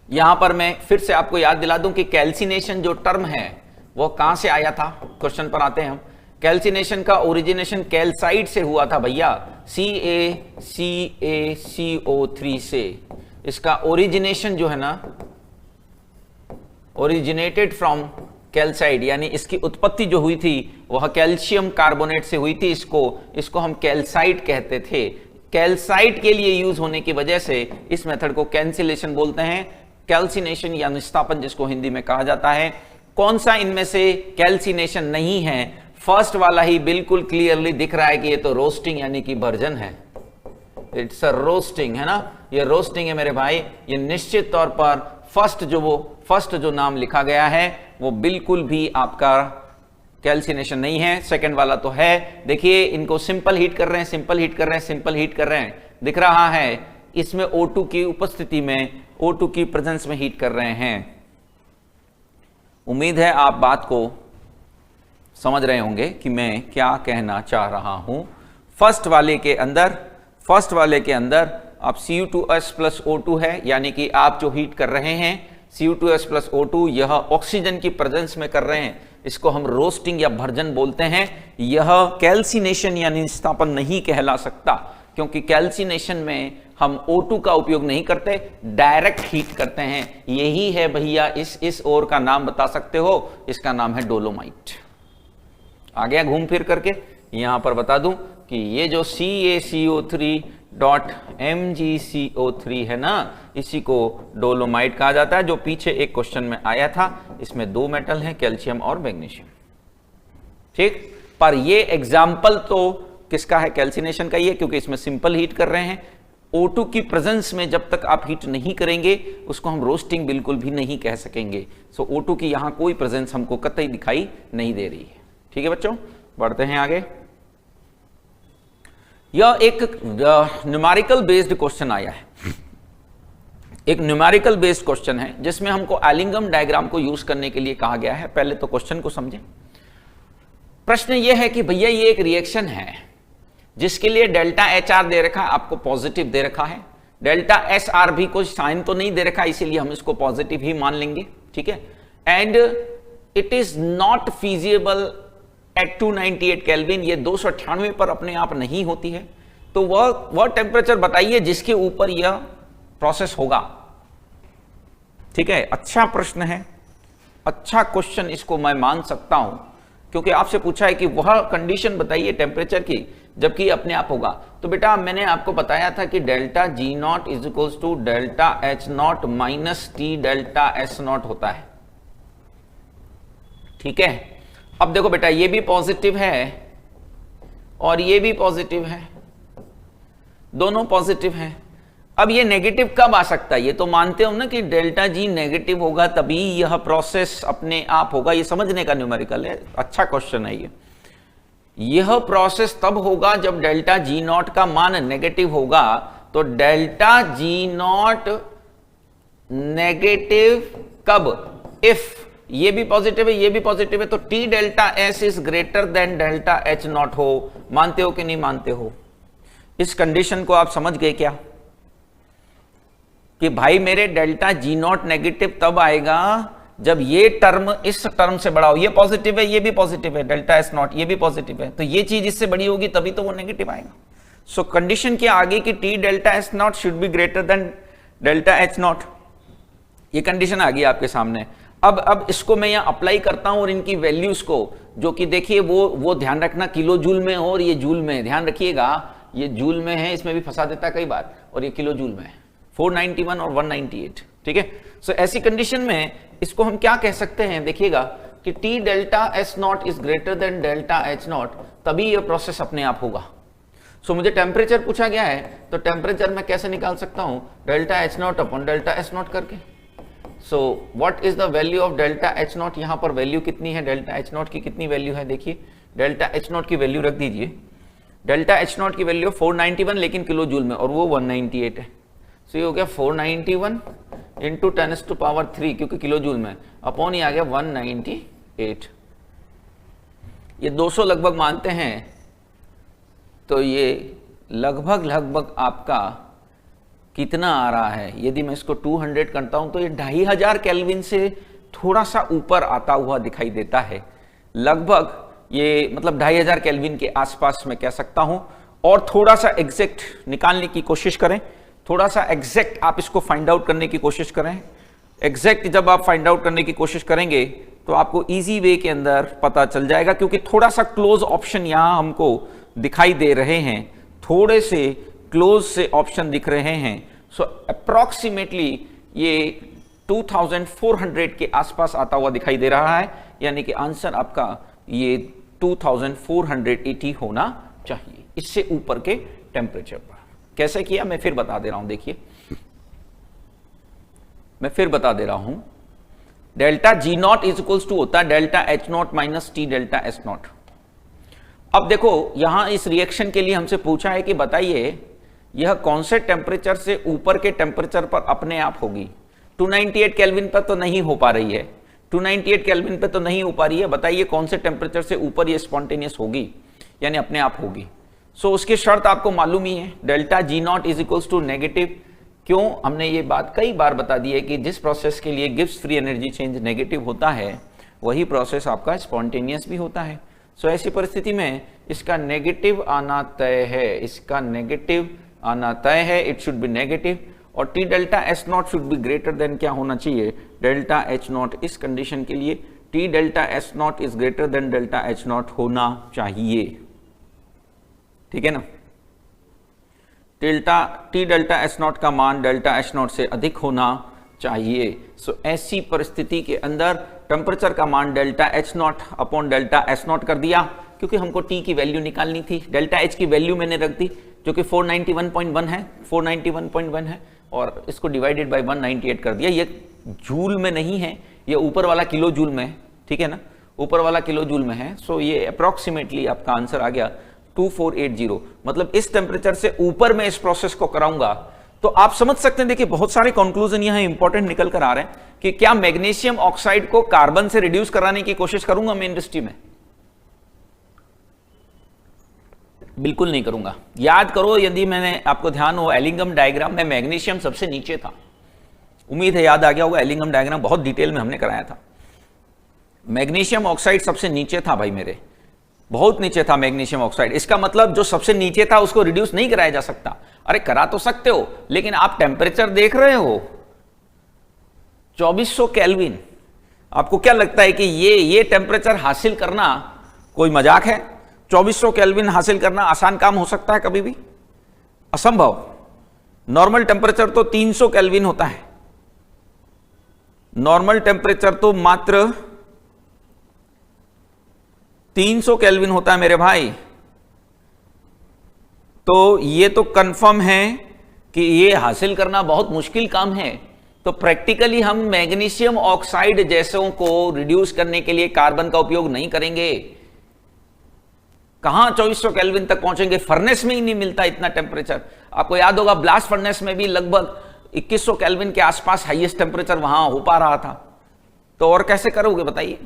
यहां पर मैं फिर से आपको याद दिला दूं कि कैल्सिनेशन जो टर्म है वो कहां से आया था। क्वेश्चन पर आते हैं हम। कैल्सिनेशन का ओरिजिनेशन कैल्साइट से हुआ था भैया, CaCaCO3 से। इसका ओरिजिनेशन जो है ना, ओरिजिनेटेड फ्रॉम कैल्साइट, यानी इसकी उत्पत्ति जो हुई थी वह कैल्शियम कार्बोनेट से हुई थी। इसको हम कैल्साइट कहते थे। कैल्साइट के लिए यूज होने की वजह से इस मेथड को कैंसिलेशन बोलते हैं, कैल्सिनेशन या निस्तापन जिसको हिंदी में कहा जाता है। कौन सा इनमें से कैल्सिनेशन नहीं है? फर्स्ट वाला ही बिल्कुल क्लियरली दिख रहा है कि ये तो रोस्टिंग यानी कि भर्जन है। इट्स अ रोस्टिंग, है ना, ये रोस्टिंग है मेरे भाई। ये निश्चित तौर पर फर्स्ट जो नाम लिखा गया है वो बिल्कुल भी आपका कैल्सिनेशन नहीं है। सेकंड वाला तो है। देखिए इनको सिंपल हीट कर रहे हैं, सिंपल हीट कर रहे हैं, सिंपल हीट कर रहे हैं, दिख रहा है इसमें O2 की उपस्थिति में, O2 की प्रेजेंस में हीट कर रहे हैं। उम्मीद है आप बात को समझ रहे होंगे कि मैं क्या कहना चाह रहा हूं। फर्स्ट वाले के अंदर आप Cu2s प्लस O2 है, यानी कि आप जो हीट कर रहे हैं Cu2s प्लस O2, यह ऑक्सीजन की प्रेजेंस में कर रहे हैं। इसको हम रोस्टिंग या भर्जन बोलते हैं। यह कैल्सिनेशन यानी निस्तापन नहीं कहला सकता, क्योंकि कैल्सिनेशन में हम O2 का उपयोग नहीं करते, डायरेक्ट हीट करते हैं। यही है भैया, इस ओर का नाम बता सकते हो, इसका नाम है डोलोमाइट। आ गया घूम फिर करके। यहां पर बता दूं कि ये जो CaCO3.MgCO3 है ना, इसी को डोलोमाइट कहा जाता है, जो पीछे एक क्वेश्चन में आया था। इसमें दो मेटल हैं, कैल्शियम और मैग्नीशियम। ठीक, पर ये एग्जाम्पल तो किसका है? कैल्सिनेशन का ही है, क्योंकि इसमें सिंपल हीट कर रहे हैं। O2 की प्रेजेंस में जब तक आप हीट नहीं करेंगे उसको हम रोस्टिंग बिल्कुल भी नहीं कह सकेंगे। सो O2 की यहां कोई प्रेजेंस हमको कतई दिखाई नहीं दे रही है। ठीक है बच्चों, बढ़ते हैं आगे। यह एक न्यूमेरिकल बेस्ड क्वेश्चन आया है, एक न्यूमेरिकल बेस्ड क्वेश्चन है जिसमें हमको एलिंगम डायग्राम को यूज करने के लिए कहा गया है। पहले तो क्वेश्चन को समझें। प्रश्न यह है कि भैया ये एक रिएक्शन है जिसके लिए डेल्टा HR दे रखा है, आपको पॉजिटिव दे रखा है। डेल्टा SR भी कोई साइन तो नहीं दे रखा, इसीलिए हम इसको पॉजिटिव ही मान लेंगे। ठीक है, and it is not feasible at 298 kelvin. ये 298 पर अपने आप नहीं होती है। तो वह टेम्परेचर बताइए जिसके ऊपर यह प्रोसेस होगा। ठीक है, अच्छा प्रश्न है, अच्छा क्वेश्चन, इसको मैं मान सकता हूं, क्योंकि आपसे पूछा है कि वह कंडीशन बताइए टेम्परेचर की जबकि अपने आप होगा। तो बेटा मैंने आपको बताया था कि delta G0 is equals to delta H0 minus T delta S0 होता है। ठीक है, अब देखो बेटा ये भी पॉजिटिव है और ये भी पॉजिटिव है, दोनों पॉजिटिव हैं। अब ये नेगेटिव कब आ सकता है? ये तो मानते हो ना कि डेल्टा G नेगेटिव होगा तभी यह प्रोसेस अपने आप होगा। ये समझने का न्यूमेरिकल है, अच्छा क्वेश्चन है ये। यह प्रोसेस तब होगा जब डेल्टा G0 का मान नेगेटिव होगा। तो डेल्टा G0 नेगेटिव कब? इफ ये भी पॉजिटिव है, ये भी पॉजिटिव है, तो T delta S is greater than delta H0 हो। मानते हो कि नहीं मानते हो? इस कंडीशन को आप समझ गए क्या कि भाई मेरे डेल्टा G0 नेगेटिव तब आएगा जब ये टर्म इस टर्म से बड़ा हो। ये पॉजिटिव है, ये भी पॉजिटिव है, डेल्टा S0 ये भी पॉजिटिव है, तो ये चीज इससे बड़ी होगी तभी तो वो नेगेटिव आएगा। सो कंडीशन के आगे कि T delta S0 should be greater than delta H0, ये कंडीशन आ गई आपके सामने। अब इसको मैं यहां अप्लाई करता हूं और इनकी वैल्यूज को, जो कि देखिए वो ध्यान रखना किलो जूल में हो और ये जूल में, ध्यान रखिएगा ये जूल में है, इसमें भी फंसा देता कई बार, और ये किलो जूल में है, 491 और 198। ठीक है, सो ऐसी कंडीशन में इसको हम क्या कह सकते हैं? देखिएगा कि T delta S0 is greater than delta H0, तभी यह प्रोसेस अपने आप होगा। सो मुझे टेम्परेचर पूछा गया है, तो टेम्परेचर मैं कैसे निकाल सकता हूं? Delta H0 upon delta S0 करके। So what is the value of delta H0? यहां पर वैल्यू कितनी है डेल्टा H0 की? कितनी वैल्यू है देखिए, डेल्टा H0 की वैल्यू रख दीजिए। डेल्टा H0 की वैल्यू 491 लेकिन किलो जूल में, और वो 198 है। सो ये हो गया 491 इंटू 10⁻³ क्योंकि किलो जूल में, अपॉन ये आ गया 198। ये 200 लगभग मानते हैं, तो ये लगभग लगभग आपका कितना आ रहा है, यदि मैं इसको 200 करता हूं तो ये 2500 केल्विन से थोड़ा सा ऊपर आता हुआ दिखाई देता है। लगभग ये मतलब 2500 केल्विन के आसपास मैं कह सकता हूं। और थोड़ा सा एग्जैक्ट निकालने की कोशिश करें, थोड़ा सा एग्जैक्ट आप इसको फाइंड आउट करने की कोशिश करें। एग्जैक्ट जब आप फाइंड आउट करने की कोशिश करेंगे तो आपको इजी वे के अंदर पता चल जाएगा, क्योंकि थोड़ा सा क्लोज ऑप्शन यहां हमको दिखाई दे रहे हैं, थोड़े से क्लोज से ऑप्शन दिख रहे हैं। सो अप्रोक्सीमेटली ये 2400 के आसपास आता हुआ दिखाई दे रहा है, यानी कि आंसर आपका ये 2480 होना चाहिए, इससे ऊपर के टेम्परेचर पर। कैसे किया मैं फिर बता दे रहा हूं, देखिए मैं फिर बता दे रहा हूं। Delta G naught is equals to होता है delta H naught minus T delta S naught. अब देखो यहां इस रिएक्शन के लिए हमसे पूछा है कि बताइए यह कौन से टेम्परेचर से ऊपर के टेम्परेचर पर अपने आप होगी। 298 केल्विन पर तो नहीं हो पा रही है, 298 केल्विन पर तो नहीं हो पा रही है, बताइए कौन से टेम्परेचर से ऊपर ये स्पॉन्टेनियस होगी, यानी अपने आप होगी। सो उसकी शर्त आपको मालूम ही है, delta G naught is equals to negative. क्यों, हमने ये बात कई बार बता दी है कि जिस प्रोसेस के लिए Gibbs free energy change negative होता है वही प्रोसेस आपका स्पॉन्टेनियस भी होता है। सो ऐसी परिस्थिति में इसका नेगेटिव आना तय है, इसका नेगेटिव आना तय है, इट शुड बी नेगेटिव। और T delta S not should be greater than क्या होना चाहिए, डेल्टा एच नॉट। इस कंडीशन के लिए T delta S not is greater than delta H not होना चाहिए, ठीक है ना। टी डेल्टा एस नॉट का मान डेल्टा एच नॉट से अधिक होना चाहिए। सो ऐसी परिस्थिति के अंदर टेम्परेचर का मान delta H not upon delta S not कर दिया, क्योंकि हमको टी की वैल्यू निकालनी थी। डेल्टा एच की वैल्यू मैंने रख दी जो कि 491.1 है, 491.1 है, और इसको डिवाइडेड बाय 198 कर दिया। ये जूल में नहीं है, ये ऊपर वाला किलो जूल में है, ठीक है ना, ऊपर वाला किलो जूल में है। सो ये अप्रोक्सीमेटली आपका आंसर आ गया 2480। मतलब इस टेम्परेचर से ऊपर मैं इस प्रोसेस को कराऊंगा तो आप समझ सकते हैं। देखिए बहुत सारे कंक्लूजन यहां इंपॉर्टेंट निकल कर आ रहे हैं कि क्या मैग्नीशियम ऑक्साइड को कार्बन से रिड्यूस कराने की कोशिश करूंगा मैं इंडस्ट्री में? बिल्कुल नहीं करूंगा। याद करो, यदि मैंने आपको ध्यान हो एलिंगम डायग्राम में मैग्नीशियम सबसे नीचे था, उम्मीद है याद आ गया होगा। एलिंगम डायग्राम बहुत डिटेल में हमने कराया था। मैग्नीशियम ऑक्साइड सबसे नीचे था भाई मेरे, बहुत नीचे था मैग्नीशियम ऑक्साइड। इसका मतलब जो सबसे नीचे था उसको रिड्यूस नहीं कराया जा सकता। अरे करा तो सकते हो, लेकिन आप टेम्परेचर देख रहे हो 2400 केल्विन। आपको क्या लगता है कि ये टेम्परेचर हासिल करना कोई मजाक है? 2400 केल्विन हासिल करना आसान काम हो सकता है? कभी भी असंभव। नॉर्मल टेम्परेचर तो 300 केल्विन होता है, नॉर्मल टेम्परेचर तो मात्र 300 केल्विन होता है मेरे भाई। तो ये तो कंफर्म है कि ये हासिल करना बहुत मुश्किल काम है। तो प्रैक्टिकली हम मैग्नीशियम ऑक्साइड जैसों को रिड्यूस करने के लिए कार्बन का उपयोग नहीं करेंगे। कहां 2400 केल्विन तक पहुंचेंगे? फर्नेस में ही नहीं मिलता इतना टेम्परेचर। आपको याद होगा ब्लास्ट फर्नेस में भी लगभग 2100 केल्विन के आसपास हाईएस्ट टेम्परेचर वहां हो पा रहा था। तो और कैसे करोगे बताइए?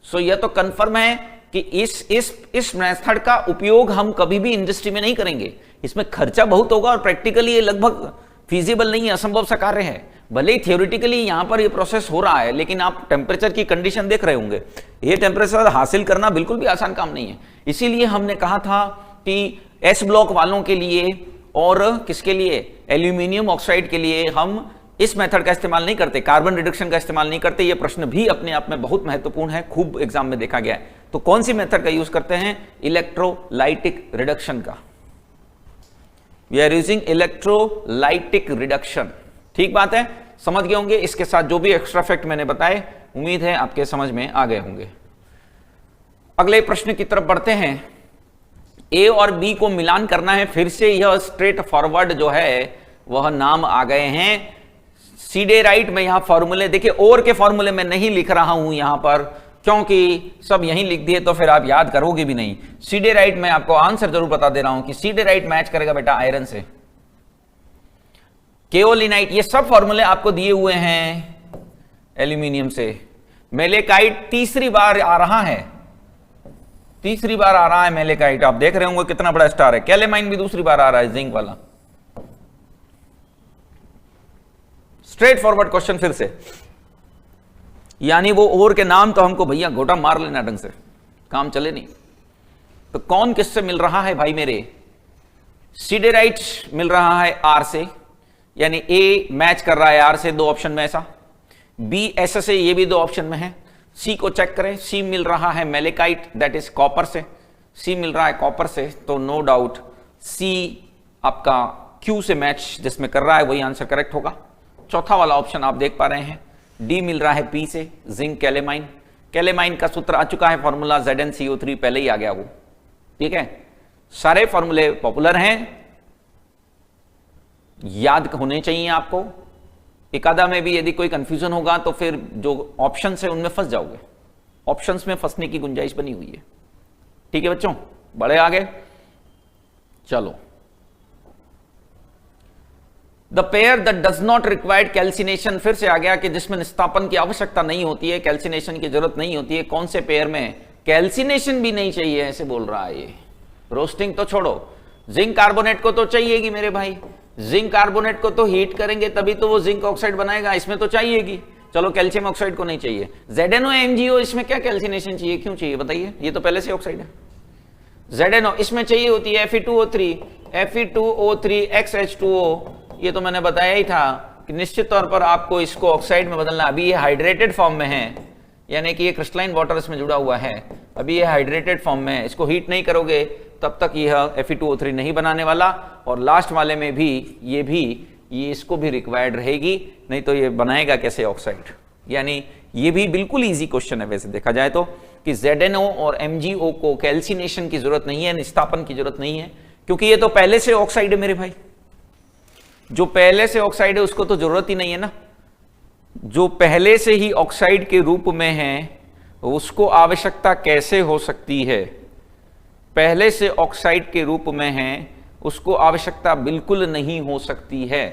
सो यह तो कंफर्म है कि इस मेथड का उपयोग हम कभी भी इंडस्ट्री में नहीं करेंगे। इसमें खर्चा बहुत होगा और प्रैक्टिकली ये लगभग फीजिबल नहीं है, असंभव सा कार्य है। भले ही थियोरिटिकली यहां पर ये प्रोसेस हो रहा है, लेकिन आप टेम्परेचर की कंडीशन देख रहे होंगे। ये टेम्परेचर हासिल करना बिल्कुल भी आसान काम नहीं है। इसीलिए हमने कहा था कि एस ब्लॉक वालों के लिए और किसके लिए, एल्यूमिनियम ऑक्साइड के लिए हम इस मेथड का इस्तेमाल नहीं करते, कार्बन रिडक्शन का इस्तेमाल नहीं करते। ये प्रश्न भी अपने आप में बहुत महत्वपूर्ण है, खूब एग्जाम में देखा गया है। तो कौन सी मेथड का यूज करते हैं? इलेक्ट्रोलाइटिक रिडक्शन का। We are using electrolytic reduction. ठीक बात है, समझ गए होंगे। इसके साथ जो भी एक्स्ट्रा फैक्ट मैंने बताए उम्मीद है आपके समझ में आ गए होंगे। अगले प्रश्न की तरफ बढ़ते हैं। ए और बी को मिलान करना है। फिर से यह स्ट्रेट फॉरवर्ड जो है वह नाम आ गए हैं। सीडेराइट में यहां फॉर्मूले देखिए, और के फॉर्मूले में नहीं लिख रहा हूं यहां पर, क्योंकि सब यहीं लिख दिए तो फिर आप याद करोगे भी नहीं। सीडेराइट में आपको आंसर जरूर बता दे रहा हूं कि सीडेराइट मैच करेगा बेटा आयरन से। केओलिनाइट, ये सब फॉर्मूले आपको दिए हुए हैं एल्यूमिनियम से। मेलेकाइट तीसरी बार आ रहा है, तीसरी बार आ रहा है मैलेकाइट, आप देख रहे होंगे कितना बड़ा स्टार है। कैलेमाइन भी दूसरी बार आ रहा है, जिंक वाला। स्ट्रेट फॉरवर्ड क्वेश्चन फिर से, यानी वो ओर के नाम तो हमको भैया घोटा मार लेना ढंग से, काम चले नहीं। तो कौन किससे मिल रहा है भाई मेरे? सिडेराइट मिल रहा है आर से, यानी ए मैच कर रहा है आर से, दो ऑप्शन में ऐसा। बी एस से, ये भी दो ऑप्शन में है। सी को चेक करें, सी मिल रहा है मैलेकाइट, दैट इज कॉपर से। सी मिल रहा है कॉपर से, तो नो डाउट सी आपका क्यू से मैच जिसमें कर रहा है वही आंसर करेक्ट होगा। चौथा वाला ऑप्शन आप देख पा रहे हैं, डी मिल रहा है पी से, जिंक कैलेमाइन। कैलेमाइन का सूत्र आ चुका है, फॉर्मूला ZnCO3 पहले ही आ गया वो, ठीक है। सारे फॉर्मूले पॉपुलर हैं, याद होने चाहिए आपको। एकादा में भी यदि कोई कंफ्यूजन होगा तो फिर जो ऑप्शंस है उनमें फंस जाओगे, ऑप्शंस में फंसने की गुंजाइश बनी हुई है, ठीक है बच्चों। बड़े आगे चलो, the pair that does not required calcination, फिर से आ गया कि जिसमें निस्तापन की आवश्यकता नहीं होती है, कैल्सिनेशन की जरूरत नहीं होती है। कौन से पेयर में कैल्सिनेशन भी नहीं चाहिए, ऐसे बोल रहा है ये। रोस्टिंग तो छोड़ो, जिंक कार्बोनेट को तो चाहिएगी मेरे भाई, जिंक कार्बोनेट को तो हीट करेंगे तभी तो वो जिंक ऑक्साइड बनाएगा, इसमें तो चाहिएगी। चलो कैल्शियम ऑक्साइड को नहीं चाहिए। ZnO MgO, इसमें क्या कैल्सिनेशन चाहिए, क्यों चाहिए बताइए? ये तो पहले से ऑक्साइड है। ZnO इसमें चाहिए होती है Fe2O3, Fe2O3 XH2O, ये तो मैंने बताया ही था कि निश्चित तौर पर आपको इसको ऑक्साइड में बदलना। अभी ये हाइड्रेटेड फॉर्म में है, यानी कि ये क्रिस्टलाइन वाटर इसमें जुड़ा हुआ है, अभी ये हाइड्रेटेड फॉर्म में है। इसको हीट नहीं करोगे तब तक यह Fe2O3 नहीं बनाने वाला, और लास्ट वाले में भी ये इसको भी रिक्वायर्ड रहेगी, नहीं तो ये बनाएगा कैसे ऑक्साइड। यानी ये भी बिल्कुल इजी क्वेश्चन है वैसे देखा जाए तो, कि ZnO और MgO को कैल्सिनेशन की जरूरत नहीं है, निस्तापन की जरूरत नहीं है, क्योंकि ये तो पहले से ऑक्साइड है मेरे भाई। जो पहले से ऑक्साइड है उसको तो जरूरत ही नहीं है ना। जो पहले से ही ऑक्साइड के रूप में है उसको आवश्यकता कैसे हो सकती है? पहले से ऑक्साइड के रूप में है उसको आवश्यकता बिल्कुल नहीं हो सकती है।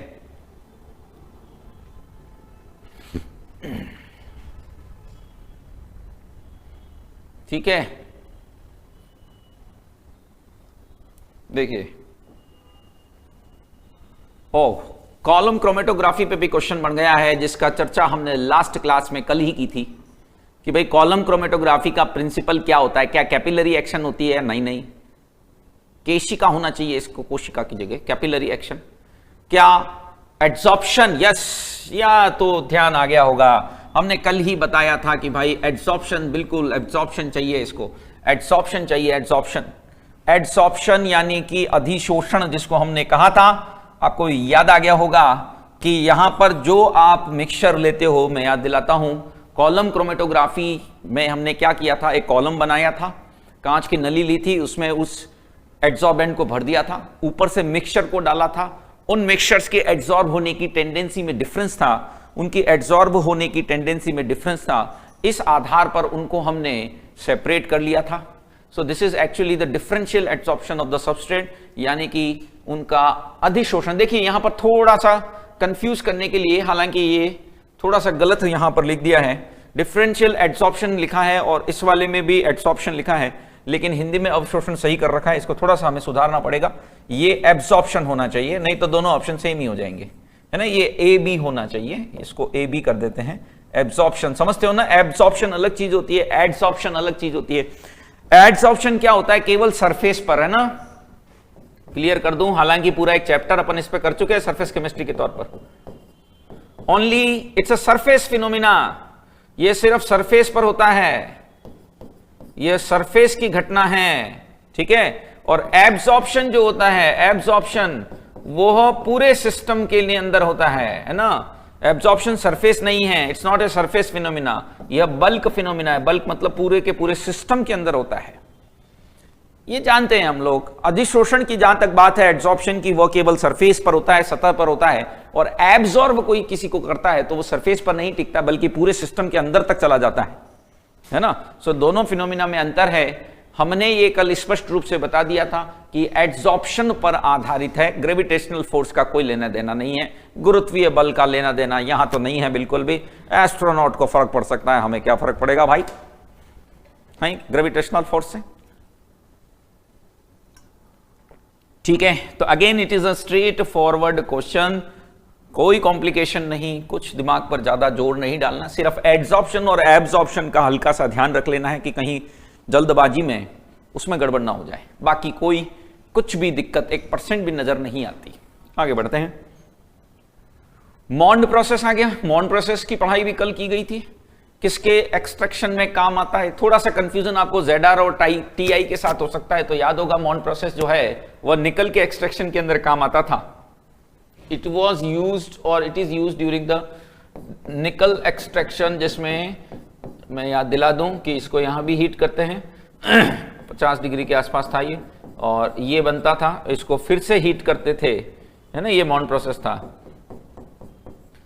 ठीक है, देखिए कॉलम क्रोमेटोग्राफी पे भी क्वेश्चन बन गया है, जिसका चर्चा हमने लास्ट क्लास में कल ही की थी कि भाई कॉलम क्रोमेटोग्राफी का प्रिंसिपल क्या होता है। क्या कैपिलरी एक्शन होती है? नहीं, केशिका होना चाहिए इसको, कोशिका की जगह कैपिलरी एक्शन। क्या एड्सॉर्प्शन? यस, या तो ध्यान आ गया होगा, हमने कल ही बताया था कि भाई एड्सॉर्प्शन, बिल्कुल एड्सॉर्प्शन चाहिए इसको, एड्सॉर्प्शन चाहिए। एड्सॉर्प्शन यानी कि अधिशोषण जिसको हमने कहा था, आपको याद आ गया होगा कि यहां पर जो आप मिक्सचर लेते हो, मैं याद दिलाता हूं, कॉलम क्रोमेटोग्राफी में हमने क्या किया था, एक कॉलम बनाया था, कांच की नली ली थी, उसमें उस एड्सॉर्बेंट को भर दिया था, ऊपर से मिक्सचर को डाला था। उन मिक्सचर्स के एड्सॉर्ब होने की टेंडेंसी में डिफरेंस था, उनकी एड्सॉर्ब होने की टेंडेंसी में डिफरेंस था, इस आधार पर उनको हमने सेपरेट कर लिया था। So this is actually the differential adsorption of the substrate, यानी कि उनका अधिशोषण। देखिए यहां पर थोड़ा सा कंफ्यूज करने के लिए, हालांकि ये थोड़ा सा गलत यहां पर लिख दिया है, डिफरेंशियल एड्सॉर्प्शन लिखा है और इस वाले में भी एड्सॉर्प्शन लिखा है, लेकिन हिंदी में अवशोषण सही कर रखा है, इसको थोड़ा सा हमें सुधारना पड़ेगा। ये एब्सॉर्प्शन होना चाहिए, नहीं तो दोनों ऑप्शन सेम ही हो जाएंगे, है ना। ये ए बी होना चाहिए, इसको ए बी कर देते हैं। एब्सॉर्प्शन समझते हो ना, एब्सॉर्प्शन अलग चीज होती है, एड्सॉर्प्शन अलग चीज होती है। एड्सॉर्प्शन क्या होता है? केवल सरफेस पर, है ना, क्लियर कर दूं, हालांकि पूरा एक चैप्टर अपन इस पे कर चुके हैं सरफेस केमिस्ट्री के तौर पर। Only it's a surface phenomena, ये सिर्फ सरफेस पर होता है, ये सरफेस की घटना है, ठीक है। और एब्सॉर्प्शन जो होता है, एब्सॉर्प्शन वो पूरे सिस्टम के लिए अंदर होता है ना। एब्सॉर्प्शन सरफेस नहीं है, it's not a surface phenomena, यह बल्क फिनोमिना है। बल्क मतलब पूरे के पूरे सिस्टम के अंदर होता है, ये जानते हैं हम लोग। अधिशोषण की जहां तक बात है एब्सॉर्प्शन की, वो केवल सरफेस पर होता है, सतह पर होता है। और एब्सॉर्ब कोई किसी को करता है तो वो सरफेस पर नहीं टिकता, बल्कि पूरे सिस्टम के अंदर तक चला जाता है ना। सो दोनों फिनोमिना में अंतर है। हमने ये कल स्पष्ट रूप से बता दिया था कि एड्सॉर्प्शन पर आधारित है, ग्रेविटेशनल फोर्स का कोई लेना देना नहीं है, गुरुत्वीय बल का लेना देना यहां तो नहीं है बिल्कुल भी। एस्ट्रोनॉट को फर्क पड़ सकता है, हमें क्या फर्क पड़ेगा भाई, ग्रेविटेशनल फोर्स से। ठीक है, तो again it is a straight forward question, कोई कॉम्प्लिकेशन नहीं, कुछ दिमाग पर ज्यादा जोर नहीं डालना, सिर्फ एड्सॉर्प्शन और एब्सॉर्प्शन का हल्का सा ध्यान रख लेना है कि कहीं जल्दबाजी में उसमें गड़बड़ ना हो जाए, बाकी कोई कुछ भी दिक्कत 1% भी नजर नहीं आती। आगे बढ़ते हैं। मॉन्ड प्रोसेस आ गया। मॉन्ड प्रोसेस की पढ़ाई भी कल की गई थी, किसके एक्सट्रैक्शन में काम आता है। थोड़ा सा कंफ्यूजन आपको ZR और TI के साथ हो सकता है, तो याद होगा मॉन्ड प्रोसेस जो है वह निकल के एक्सट्रैक्शन के अंदर काम आता था। इट वॉज यूज्ड और it is used during the निकल एक्सट्रैक्शन, जिसमें मैं याद दिला दूं कि इसको यहां भी हीट करते हैं 50 डिग्री के आसपास था ये, और ये बनता था, इसको फिर से हीट करते थे, है ना, ये मॉन्ड प्रोसेस था।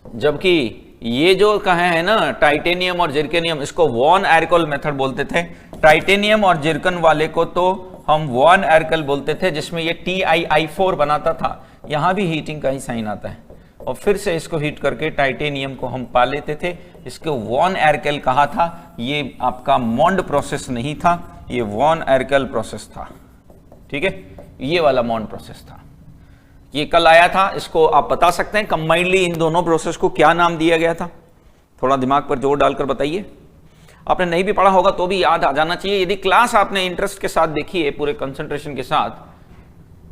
जबकि ये जो कहे है ना टाइटेनियम और जिरकोनियम, इसको वॉन एर्कोल मेथड बोलते थे। टाइटेनियम और जिरकन वाले को तो हम वॉन एर्कोल बोलते थे, जिसमें ये TiI4 बनाता था। यहां भी हीटिंग का ही साइन आता है, और फिर से इसको हीट करके टाइटेनियम को हम पा लेते थे। इसको वॉन एर्कोल कहा था। ये आपका मॉन्ड प्रोसेस नहीं था, ये वॉन एर्कोल प्रोसेस था। ठीक है, ये वाला मॉन्ड प्रोसेस था, ये कल आया था। इसको आप बता सकते हैं कंबाइंडली इन दोनों प्रोसेस को क्या नाम दिया गया था, थोड़ा दिमाग पर जोर डालकर बताइए। आपने नहीं भी पढ़ा होगा तो भी याद आ जाना चाहिए। यदि क्लास आपने इंटरेस्ट के साथ देखी है, पूरे कंसंट्रेशन के साथ,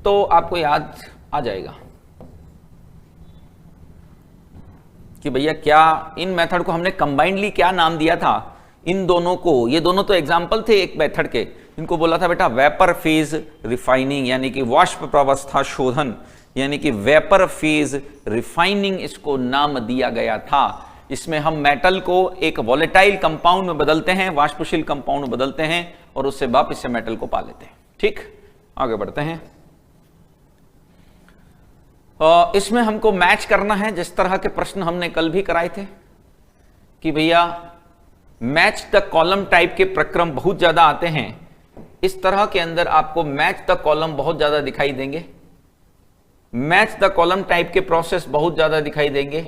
तो आपको याद आ जाएगा कि भैया क्या इन मेथड को हमने कंबाइंडली क्या नाम दिया था। इन दोनों को, ये दोनों तो एग्जाम्पल थे एक मेथड के, इनको बोला था बेटा वेपर फेज रिफाइनिंग, यानी कि वाष्प प्रावस्था शोधन, यानी कि वेपर फेज रिफाइनिंग इसको नाम दिया गया था। इसमें हम मेटल को एक वॉलेटाइल कंपाउंड में बदलते हैं, वाष्पशील कंपाउंड में बदलते हैं, और उससे वापस से मेटल को पा लेते हैं। ठीक, आगे बढ़ते हैं। इसमें हमको मैच करना है जिस तरह के प्रश्न हमने कल भी कराए थे कि भैया मैच द कॉलम टाइप के प्रक्रम बहुत ज्यादा आते हैं। इस तरह के अंदर आपको मैच द कॉलम बहुत ज्यादा दिखाई देंगे, मैच द कॉलम टाइप के प्रोसेस बहुत ज्यादा दिखाई देंगे।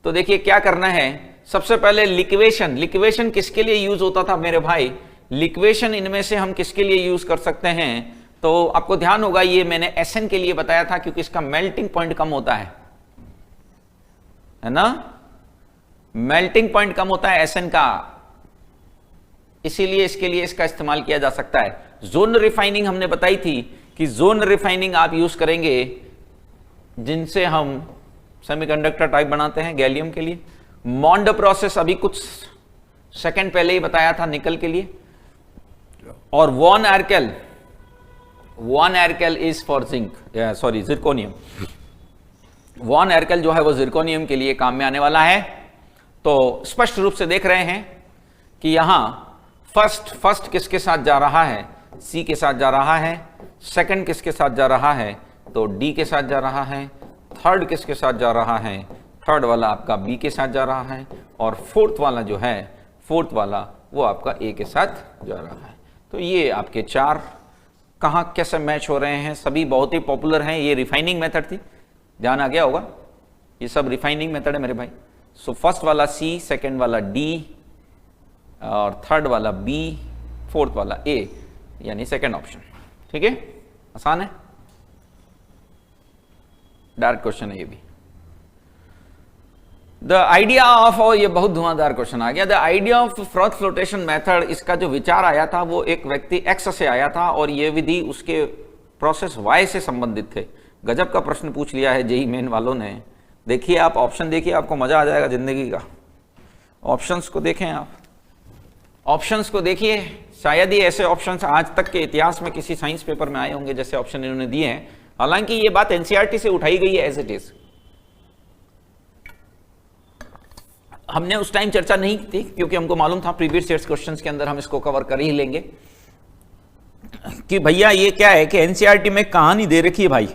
तो देखिए क्या करना है, सबसे पहले लिक्वेशन। लिक्वेशन किसके लिए यूज होता था मेरे भाई? लिक्वेशन इनमें से हम किसके लिए यूज कर सकते हैं? तो आपको ध्यान होगा ये मैंने SN के लिए बताया था, क्योंकि इसका मेल्टिंग पॉइंट कम होता है ना, मेल्टिंग पॉइंट कम होता है SN का, इसीलिए इसके लिए इसका इस्तेमाल किया जा सकता है। जोन रिफाइनिंग हमने बताई थी कि जोन रिफाइनिंग आप यूज करेंगे जिनसे हम सेमीकंडक्टर टाइप बनाते हैं गैलियम के लिए। मॉन्ड प्रोसेस अभी कुछ सेकंड पहले ही बताया था निकल के लिए। और van Arkel is for zinc, sorry zirconium. Van Arkel जो है वो जिरकोनियम के लिए काम में आने वाला है। तो स्पष्ट रूप से देख रहे हैं कि यहां फर्स्ट किसके साथ जा रहा है? C के साथ जा रहा है। सेकंड किसके साथ जा रहा है? तो D के साथ जा रहा है। थर्ड किसके साथ जा रहा है? थर्ड वाला आपका B के साथ जा रहा है। और फोर्थ वाला जो है, फोर्थ वाला वो आपका A के साथ जा रहा है। तो ये आपके चार कहां कैसे मैच हो रहे हैं, सभी बहुत ही पॉपुलर हैं। ये रिफाइनिंग मेथड थी, ध्यान आ गया होगा, ये सब रिफाइनिंग मेथड है मेरे भाई। सो फर्स्ट वाला C, सेकंड वाला D, और थर्ड वाला B, फोर्थ वाला A, यानी सेकंड ऑप्शन। ठीक है, आसान है, डायरेक्ट क्वेश्चन है ये भी। द आइडिया ऑफ, और ये बहुत धुआंधार क्वेश्चन आ गया। The idea of froth flotation method, इसका जो विचार आया था वो एक व्यक्ति X से आया था, और ये विधि उसके प्रोसेस Y से संबंधित थे। गजब का प्रश्न पूछ लिया है जेई मेन वालों ने। देखिए आप ऑप्शन देखिए, आपको मजा आ जाएगा जिंदगी का। ऑप्शंस को देखें आप, ऑप्शंस को देखिए, शायद ही ऐसे ऑप्शंस आज तक के इतिहास में किसी साइंस पेपर में आए होंगे जैसे ऑप्शन इन्होंने दिए हैं। हालांकि ये बात एनसीईआरटी से उठाई गई है एज इट इज, हमने उस टाइम चर्चा नहीं की थी क्योंकि हमको मालूम था प्रीवियस ईयर्स क्वेश्चंस के अंदर हम इसको कवर कर ही लेंगे कि भैया ये क्या है कि एनसीईआरटी में कहानी दे रखी है भाई,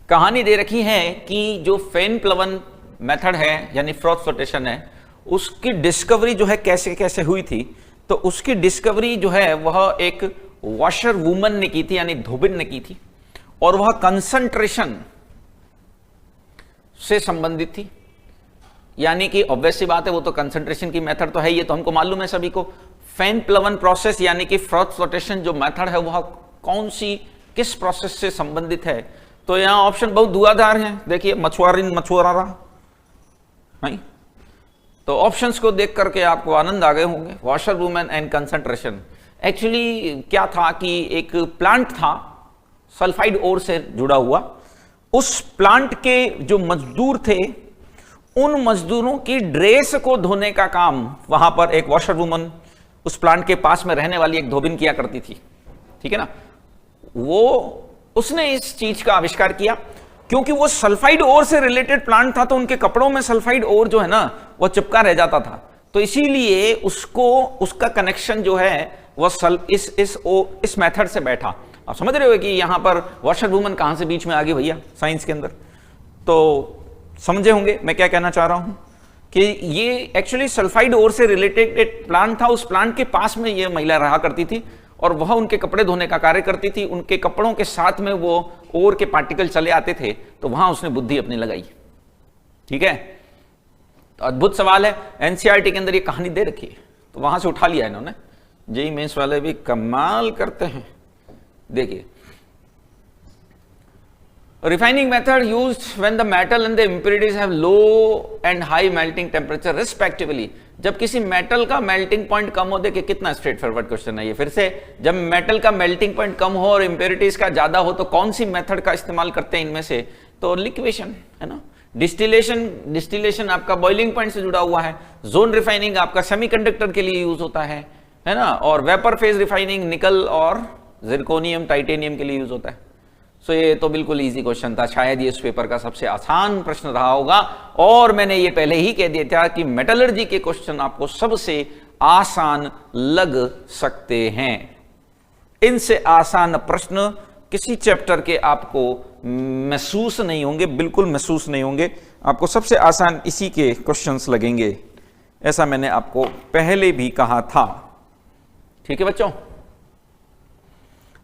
कहानी दे रखी है कि जो फेन प्लवन मेथड है यानी फ्रॉथ फ्लोटेशन है, उसकी डिस्कवरी जो है कैसे कैसे हुई थी। तो उसकी डिस्कवरी जो है वह एक वॉशर वुमन ने की थी, यानी धोबिन ने की थी, और वह कंसंट्रेशन से संबंधित थी। यानी कि ऑब्वियस सी बात है, वो तो कंसंट्रेशन की मेथड तो है, ये तो हमको मालूम है सभी को। फेन प्लवन प्रोसेस यानी कि फ्रॉथ फ्लोटेशन जो मेथड है वह कौन सी किस प्रोसेस से संबंधित है, तो यहां ऑप्शन बहुत धुआंधार हैं। देखिए मछुआरिन मछुआरा, नहीं तो ऑप्शंस को देख करके आपको आनंद आ गए होंगे। Washer women and concentration, actually क्या था कि एक प्लांट था सल्फाइड ओर से जुड़ा हुआ, उस प्लांट के जो मजदूर थे उन मजदूरों की ड्रेस को धोने का काम वहां पर एक वॉशर वुमन उस प्लांट के पास में रहने वाली एक धोबिन किया करती थी, ठीक है ना। वो उसने इस चीज का आविष्कार किया क्योंकि वो सल्फाइड ओर से रिलेटेड प्लांट था, तो उनके कपड़ों में सल्फाइड ओर जो है ना वो चिपका रह जाता था, तो इसीलिए उसको उसका कनेक्शन जो है वो इस मेथड से बैठा। आप समझ रहे हो कि यहां पर वॉशर वुमन कहां से बीच में आ गई भैया साइंस के अंदर, तो समझे होंगे मैं क्या कहना चाह रहा हूं कि ये एक्चुअली सल्फाइड ओर से रिलेटेड एक प्लांट था, उस प्लांट के पास में ये महिला रहा करती थी और वह उनके कपड़े धोने का कार्य करती थी। उनके कपड़ों के साथ में वो ओर के पार्टिकल चले आते थे, तो वहां उसने बुद्धि अपनी लगाई, ठीक है। तो अद्भुत सवाल है, एनसीईआरटी के अंदर ये कहानी दे रखी है, तो वहां से उठा लिया इन्होंने। जेईई मेंस वाले भी कमाल करते हैं। देखिए, refining method used when the metal and the impurities have low and high melting temperature respectively। जब किसी मेटल का मेल्टिंग पॉइंट कम हो, देखिए कितना स्ट्रेट फॉरवर्ड क्वेश्चन है ये। फिर से, जब मेटल का मेल्टिंग पॉइंट कम हो और इंप्योरिटीज का ज्यादा हो, तो कौन सी मेथड का इस्तेमाल करते हैं इनमें से, तो लिक्विडेशन है ना। डिस्टिलेशन आपका बॉइलिंग पॉइंट से जुड़ा हुआ है। जोन रिफाइनिंग आपका सेमीकंडक्टर के लिए यूज होता है ना। और वेपर फेज रिफाइनिंग निकल और जिरकोनियम टाइटेनियम के लिए यूज होता है। सो ये तो बिल्कुल इजी क्वेश्चन था, शायद ये इस पेपर का सबसे आसान प्रश्न रहा होगा। और मैंने ये पहले ही कह दिया था कि मेटलर्जी के क्वेश्चन आपको सबसे आसान लग सकते हैं। इनसे आसान प्रश्न किसी चैप्टर के आपको महसूस नहीं होंगे, बिल्कुल महसूस नहीं होंगे। आपको सबसे आसान इसी के क्वेश्चंस लगेंगे, ऐसा मैंने आपको पहले भी कहा था, ठीक है बच्चों।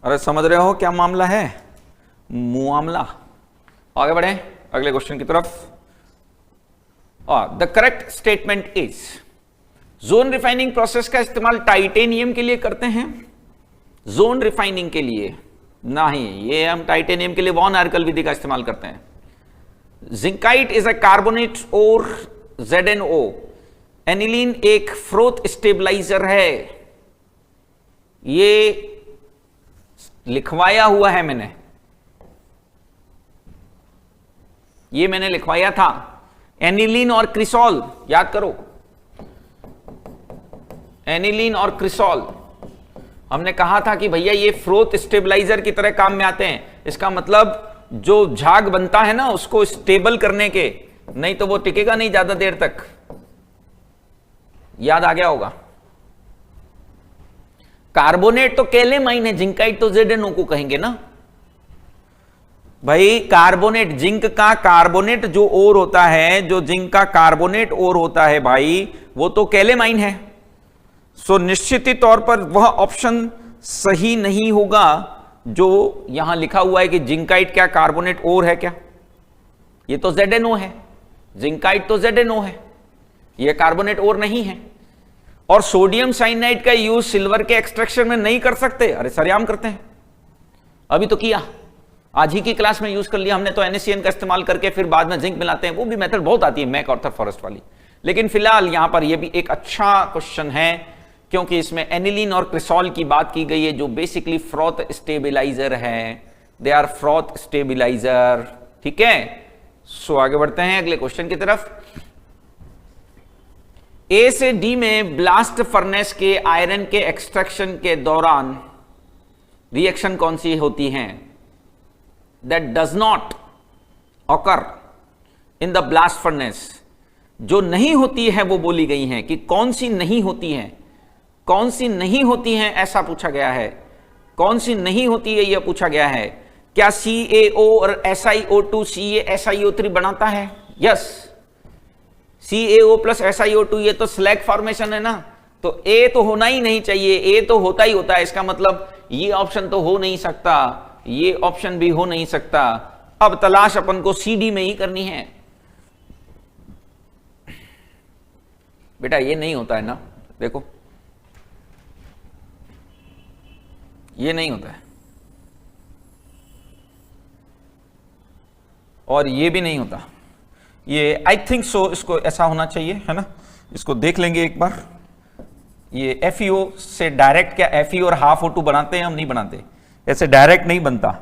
अरे समझ रहे हो क्या मामला है, मुआमला। आगे बढ़े अगले क्वेश्चन की तरफ। The correct statement is, zone refining process का इस्तेमाल टाइटेनियम के लिए करते हैं। जोन रिफाइनिंग के लिए नहीं, ये हम टाइटेनियम के लिए वॉन आर्कल विधि का इस्तेमाल करते हैं। जिंकाइट इज अ कार्बोनेट और ZnO। एनिलीन एक फ्रोथ स्टेबलाइजर है, ये लिखवाया हुआ है मैंने, ये मैंने लिखवाया था। एनिलीन और क्रिसॉल याद करो, एनिलीन और क्रिसॉल हमने कहा था कि भैया ये फ्रोथ स्टेबलाइजर की तरह काम में आते हैं। इसका मतलब जो झाग बनता है ना उसको स्टेबल करने के, नहीं तो वो टिकेगा नहीं ज्यादा देर तक। याद आ गया होगा। कार्बोनेट तो कैलेमाइन है, जिंकाइट तो ZnO को कहेंगे ना भाई। कार्बोनेट, जिंक का कार्बोनेट जो ओर होता है, जो जिंक का कार्बोनेट ओर होता है भाई, वो तो कैलेमाइन है। सो निश्चित ही तौर पर वह ऑप्शन सही नहीं होगा जो यहां लिखा हुआ है कि जिंकाइट क्या कार्बोनेट ओर है क्या। ये तो ZnO है, जिंकाइट तो ZnO है, यह कार्बोनेट ओर नहीं है। और सोडियम साइनाइड का यूज सिल्वर के एक्सट्रैक्शन में नहीं कर सकते। अरे सरेआम करते हैं, अभी तो किया, आज ही की क्लास में यूज कर लिया हमने तो NaCN का इस्तेमाल करके, फिर बाद में जिंक मिलाते हैं। वो भी मेथड बहुत आती है मैक ऑर्थर फॉरेस्ट वाली। लेकिन फिलहाल यहां पर यह भी एक अच्छा क्वेश्चन है क्योंकि इसमें एनिलीन और क्रिसॉल की बात की गई है जो बेसिकली फ्रॉथ स्टेबिलाईजर है। दे आर फ्रॉथ स्टेबिलाईजर, ठीक है। सो आगे बढ़ते हैं अगले क्वेश्चन की तरफ। A से D में ब्लास्ट फर्नेस के आयरन के एक्सट्रैक्शन के दौरान रिएक्शन कौन सी होती है? That does not occur in the blast furnace. जो नहीं होती है वो बोली गई है कि कौन सी नहीं होती है, कौन सी नहीं होती है ऐसा पूछा गया है। कौन सी नहीं होती है यह पूछा गया है। क्या CaO और SiO2 CaSiO3 बनाता है? यस, CaO प्लस SiO2 ये तो स्लैग फॉर्मेशन है ना, तो A तो होना ही नहीं चाहिए, A तो होता ही होता है। इसका मतलब ये ऑप्शन तो हो नहीं सकता, ये ऑप्शन भी हो नहीं सकता। अब तलाश अपन को CD में ही करनी है। बेटा ये नहीं होता है ना, देखो ये नहीं होता है। और ये भी नहीं होता, ये आई थिंक सो इसको ऐसा होना चाहिए, है ना, इसको देख लेंगे एक बार। ये FeO से डायरेक्ट क्या FeO और हाफ O2 बनाते हैं, हम नहीं बनाते, ऐसे डायरेक्ट नहीं बनता,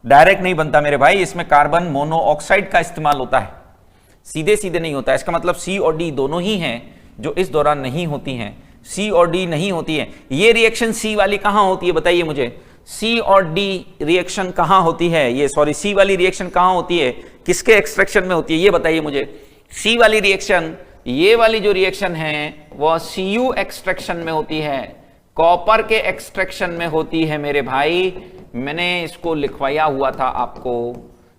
डायरेक्ट नहीं बनता मेरे भाई, इसमें कार्बन मोनोऑक्साइड का इस्तेमाल होता है, सीधे सीधे नहीं होता। इसका मतलब C और D दोनों ही हैं जो इस दौरान नहीं होती हैं, C और D नहीं होती है। ये रिएक्शन C वाली कहां होती है बताइए मुझे, C और D रिएक्शन कहां होती है, ये सॉरी C वाली रिएक्शन कहां होती है, किसके एक्सट्रैक्शन में होती है, ये बताइए मुझे। C वाली रिएक्शन, ये वाली जो रिएक्शन है वह Cu एक्सट्रैक्शन में होती है, कॉपर के एक्सट्रैक्शन में होती है मेरे भाई। मैंने इसको लिखवाया हुआ था आपको,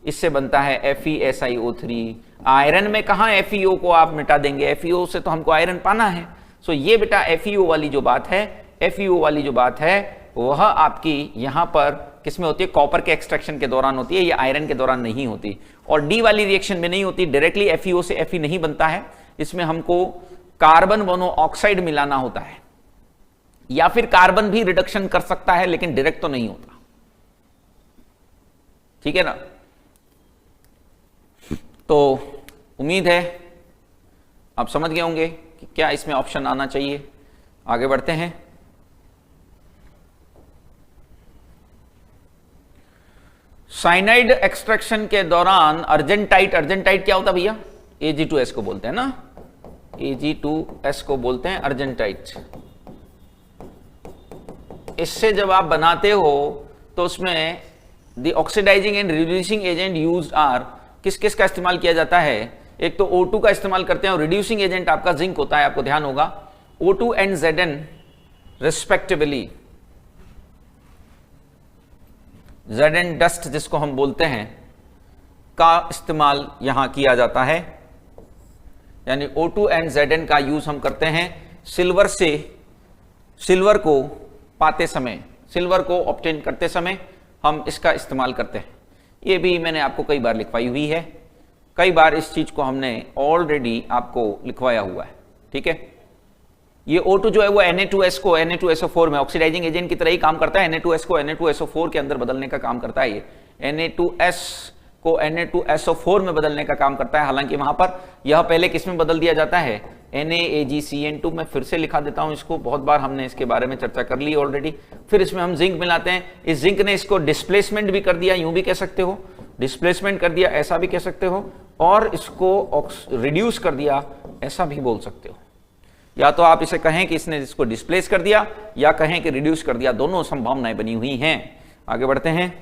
इससे बनता है FeSiO3। आयरन में कहां FeO को आप मिटा देंगे, FeO से तो हमको आयरन पाना है। सो ये बेटा FeO वाली जो बात है, FeO वाली जो बात है वह आपकी यहां पर किसमें होती है, कॉपर के एक्सट्रैक्शन के दौरान होती है, ये आयरन के दौरान नहीं होती। और डी वाली रिएक्शन में नहीं होती, डायरेक्टली FeO से Fe नहीं बनता है, इसमें हमको कार्बन मोनोऑक्साइड मिलाना होता है, या फिर कार्बन भी रिडक्शन कर सकता है लेकिन डायरेक्ट तो नहीं होता, ठीक है ना। तो उम्मीद है आप समझ गए होंगे कि क्या इसमें ऑप्शन आना चाहिए। आगे बढ़ते हैं। साइनाइड एक्सट्रैक्शन के दौरान अर्जेंटाइट, अर्जेंटाइट क्या होता है भैया, Ag2S को बोलते हैं ना, Ag2S को बोलते हैं अर्जेंटाइट। इससे जब आप बनाते हो तो उसमें the oxidising and reducing agent used are, किस किस का इस्तेमाल किया जाता है, एक तो O2 का इस्तेमाल करते हैं और रिड्यूसिंग एजेंट आपका जिंक होता है, आपको ध्यान होगा, O2 and Zn respectively. Zn dust जिसको हम बोलते हैं का इस्तेमाल यहां किया जाता है, यानी O2 एंड Zn का यूज हम करते हैं सिल्वर से, सिल्वर को पाते समय, सिल्वर को ऑब्टेन करते समय हम इसका इस्तेमाल करते हैं। ये भी मैंने आपको कई बार लिखवाई हुई है, कई बार इस चीज को हमने ऑलरेडी आपको लिखवाया हुआ है, ठीक है। ये O2 जो है वो Na2S को Na2SO4 में ऑक्सीडाइजिंग एजेंट की तरह ही काम करता है, Na2S को Na2SO4 के अंदर बदलने का काम करता है, ये Na2S को Na2SO4 में बदलने का काम करता है। हालांकि वहां पर यह पहले किस में बदल दिया जाता है, NaAgCN2। मैं फिर से लिखा देता हूं इसको, बहुत बार हमने इसके बारे में चर्चा कर ली ऑलरेडी। फिर इसमें हम जिंक मिलाते हैं, इस जिंक ने इसको डिस्प्लेसमेंट भी कर दिया, यूं भी कह सकते हो, डिस्प्लेसमेंट कर दिया ऐसा भी कह सकते हो, और इसको रिड्यूस कर दिया ऐसा भी बोल सकते हो। या तो आप इसे कहें कि इसने इसको डिस्प्लेस कर दिया, या कहें कि रिड्यूस कर दिया, दोनों संभावनाएं बनी हुई हैं। आगे बढ़ते हैं।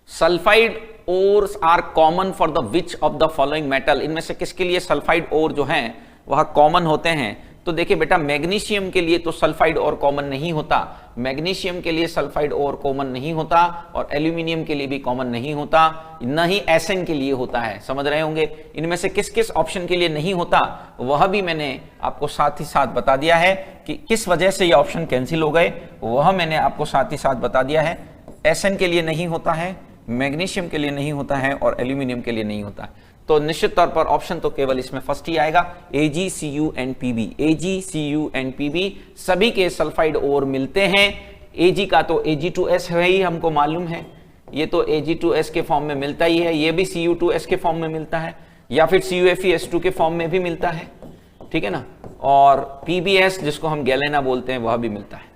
Sulphide ores are common for the which of the following metal, इनमें से किसके लिए सल्फाइड ओर जो हैं वह कॉमन होते हैं। तो देखिए बेटा, मैग्नीशियम के लिए तो सल्फाइड ओर कॉमन नहीं होता, मैग्नीशियम के लिए सल्फाइड ओर कॉमन नहीं होता, और एल्यूमिनियम के लिए भी कॉमन नहीं होता, न ही एसएन के लिए होता है। समझ रहे होंगे, इनमें से किस किस ऑप्शन के लिए नहीं होता वह भी मैंने आपको साथ ही साथ बता दिया है कि किस वजह से ये ऑप्शन कैंसिल हो गए, वह मैंने आपको साथ ही साथ बता दिया है। एसएन के लिए नहीं होता है, मैग्नीशियम के लिए नहीं होता है, और एल्यूमिनियम के लिए नहीं होता है। तो निश्चित तौर पर ऑप्शन तो केवल इसमें फर्स्ट ही आएगा, AgCuNPb। AgCuNPb सभी के सल्फाइड ओर मिलते हैं। Ag का तो Ag2S है ही, हमको मालूम है, ये तो Ag2S के फॉर्म में मिलता ही है, ये भी Cu2S के फॉर्म में मिलता है, या फिर CuFeS2 के फॉर्म में भी मिलता है, ठीक है ना। और PbS जिसको हम गैलेना बोलते हैं वह भी मिलता है।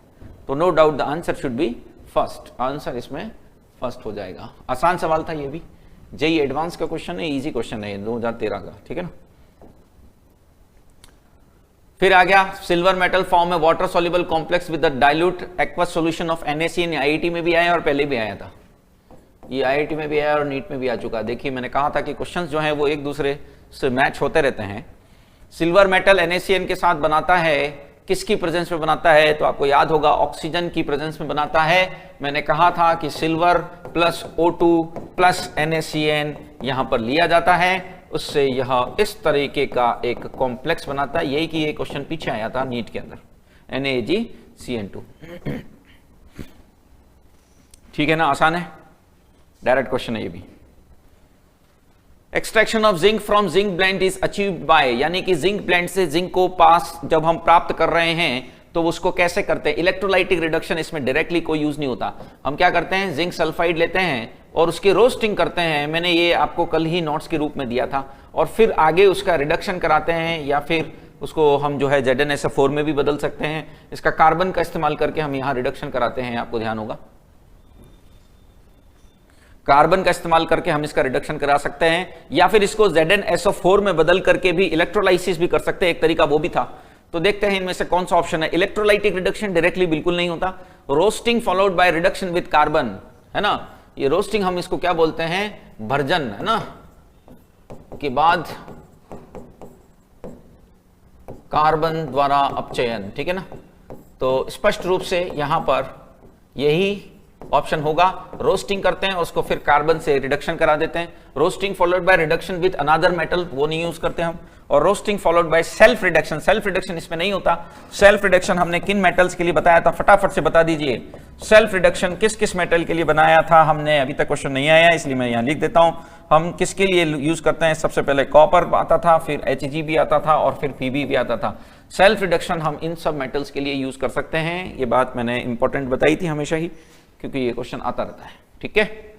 तो no doubt the answer should be first, answer इसमें फर्स्ट हो जाएगा। आसान सवाल था ये भी, जेई एडवांस का क्वेश्चन है, इजी क्वेश्चन है 2013 का, ठीक है ना। फिर आ गया सिल्वर मेटल फॉर्म में water soluble complex with the dilute aqueous solution of NaCN। IIT में भी आया और पहले भी आया था, ये आईआईटी में भी आया और नीट में भी आ चुका। देखिए मैंने कहा था कि क्वेश्चंस जो हैं वो एक दूसरे से मैच होते रहते हैं। सिल्वर मेटल NaCN के साथ बनाता है, किसकी प्रेजेंस में बनाता है, तो आपको याद होगा ऑक्सीजन की प्रेजेंस में बनाता है। मैंने कहा था कि silver plus O2 plus NaCN यहां पर लिया जाता है, उससे यह इस तरीके का एक कॉम्प्लेक्स बनाता है। यही कि ये क्वेश्चन पीछे आया था नीट के अंदर, NaAgCN2, ठीक है ना, आसान है, डायरेक्ट क्वेश्चन है ये भी। Extraction of zinc from zinc blende is achieved by, यानी कि जिंक ब्लेंड से जिंक को पास जब हम प्राप्त कर रहे हैं तो उसको कैसे करते हैं? इलेक्ट्रोलाइटिक रिडक्शन इसमें डायरेक्टली कोई यूज नहीं होता। हम क्या करते हैं, जिंक सल्फाइड लेते हैं और उसकी रोस्टिंग करते हैं। मैंने ये आपको कल ही नोट्स के रूप में दिया था। और फिर आगे उसका रिडक्शन कराते हैं, या फिर उसको हम जो है ZnSO4 में भी बदल सकते हैं। इसका कार्बन का इस्तेमाल करके हम यहां रिडक्शन कराते हैं, आपको ध्यान होगा। कार्बन का इस्तेमाल करके हम इसका रिडक्शन करा सकते हैं, या फिर इसको ZnSO4 में बदल करके भी इलेक्ट्रोलाइसिस भी कर सकते हैं। एक तरीका वो भी था। तो देखते हैं इनमें से कौन सा ऑप्शन है। इलेक्ट्रोलाइटिक रिडक्शन डायरेक्टली बिल्कुल नहीं होता। Roasting followed by reduction with carbon, है ना। ये रोस्टिंग हम इसको क्या बोलते हैं, भर्जन, है ना, के बाद कार्बन द्वारा अपचयन, ठीक है ना। तो स्पष्ट रूप से यहां पर यही ऑप्शन होगा। रोस्टिंग करते हैं, उसको फिर कार्बन से रिडक्शन करा देते हैं। Roasting followed by reduction with another metal, वो नहीं यूज करते हम। और roasting followed by self reduction, self reduction इसमें नहीं होता। सेल्फ रिडक्शन हमने किन मेटल्स के लिए बताया था, फटाफट से बता दीजिए। सेल्फ रिडक्शन किस किस मेटल के लिए बनाया था हमने? अभी तक क्वेश्चन नहीं आया, इसलिए मैं यहां लिख देता हूं। हम किसके लिए यूज करते हैं? सबसे पहले कॉपर आता था, फिर Hg भी आता था, और फिर Pb भी आता था। सेल्फ रिडक्शन हम इन सब मेटल्स के लिए यूज कर सकते हैं। ये बात मैंने इंपॉर्टेंट बताई थी हमेशा ही, क्योंकि ये क्वेश्चन आता रहता है, ठीक है।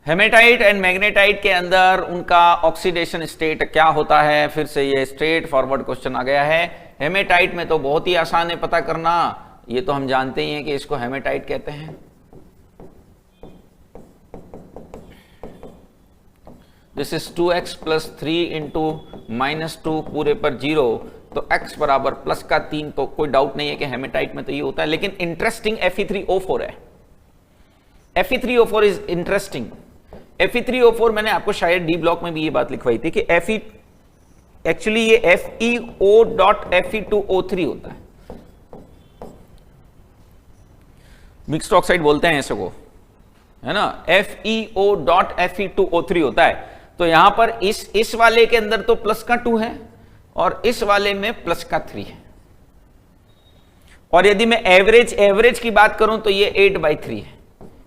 हेमेटाइट एंड मैग्नेटाइट के अंदर उनका ऑक्सीडेशन स्टेट क्या होता है? फिर से ये स्ट्रेट फॉरवर्ड क्वेश्चन आ गया है। हेमेटाइट में तो बहुत ही आसान है पता करना, ये तो हम जानते ही हैं कि इसको हेमेटाइट कहते हैं। दिस इज 2x + 3 × -2 पूरे पर 0, तो x बराबर +3, तो कोई डाउट नहीं है कि हेमेटाइट में तो ये होता है। लेकिन इंटरेस्टिंग Fe3O4 है। Fe3O4 is interesting. Fe3O4 मैंने आपको शायद डी ब्लॉक में भी ये बात लिखवाई थी कि एक्चुअली ये FeO.Fe2O3 होता है। मिक्स्ड ऑक्साइड बोलते हैं ऐसे को, है ना। FeO.Fe2O3 होता है। तो यहां पर इस वाले के अंदर तो +2 है और इस वाले में +3 है। और यदि मैं एवरेज की बात करूं तो ये 8/3 है।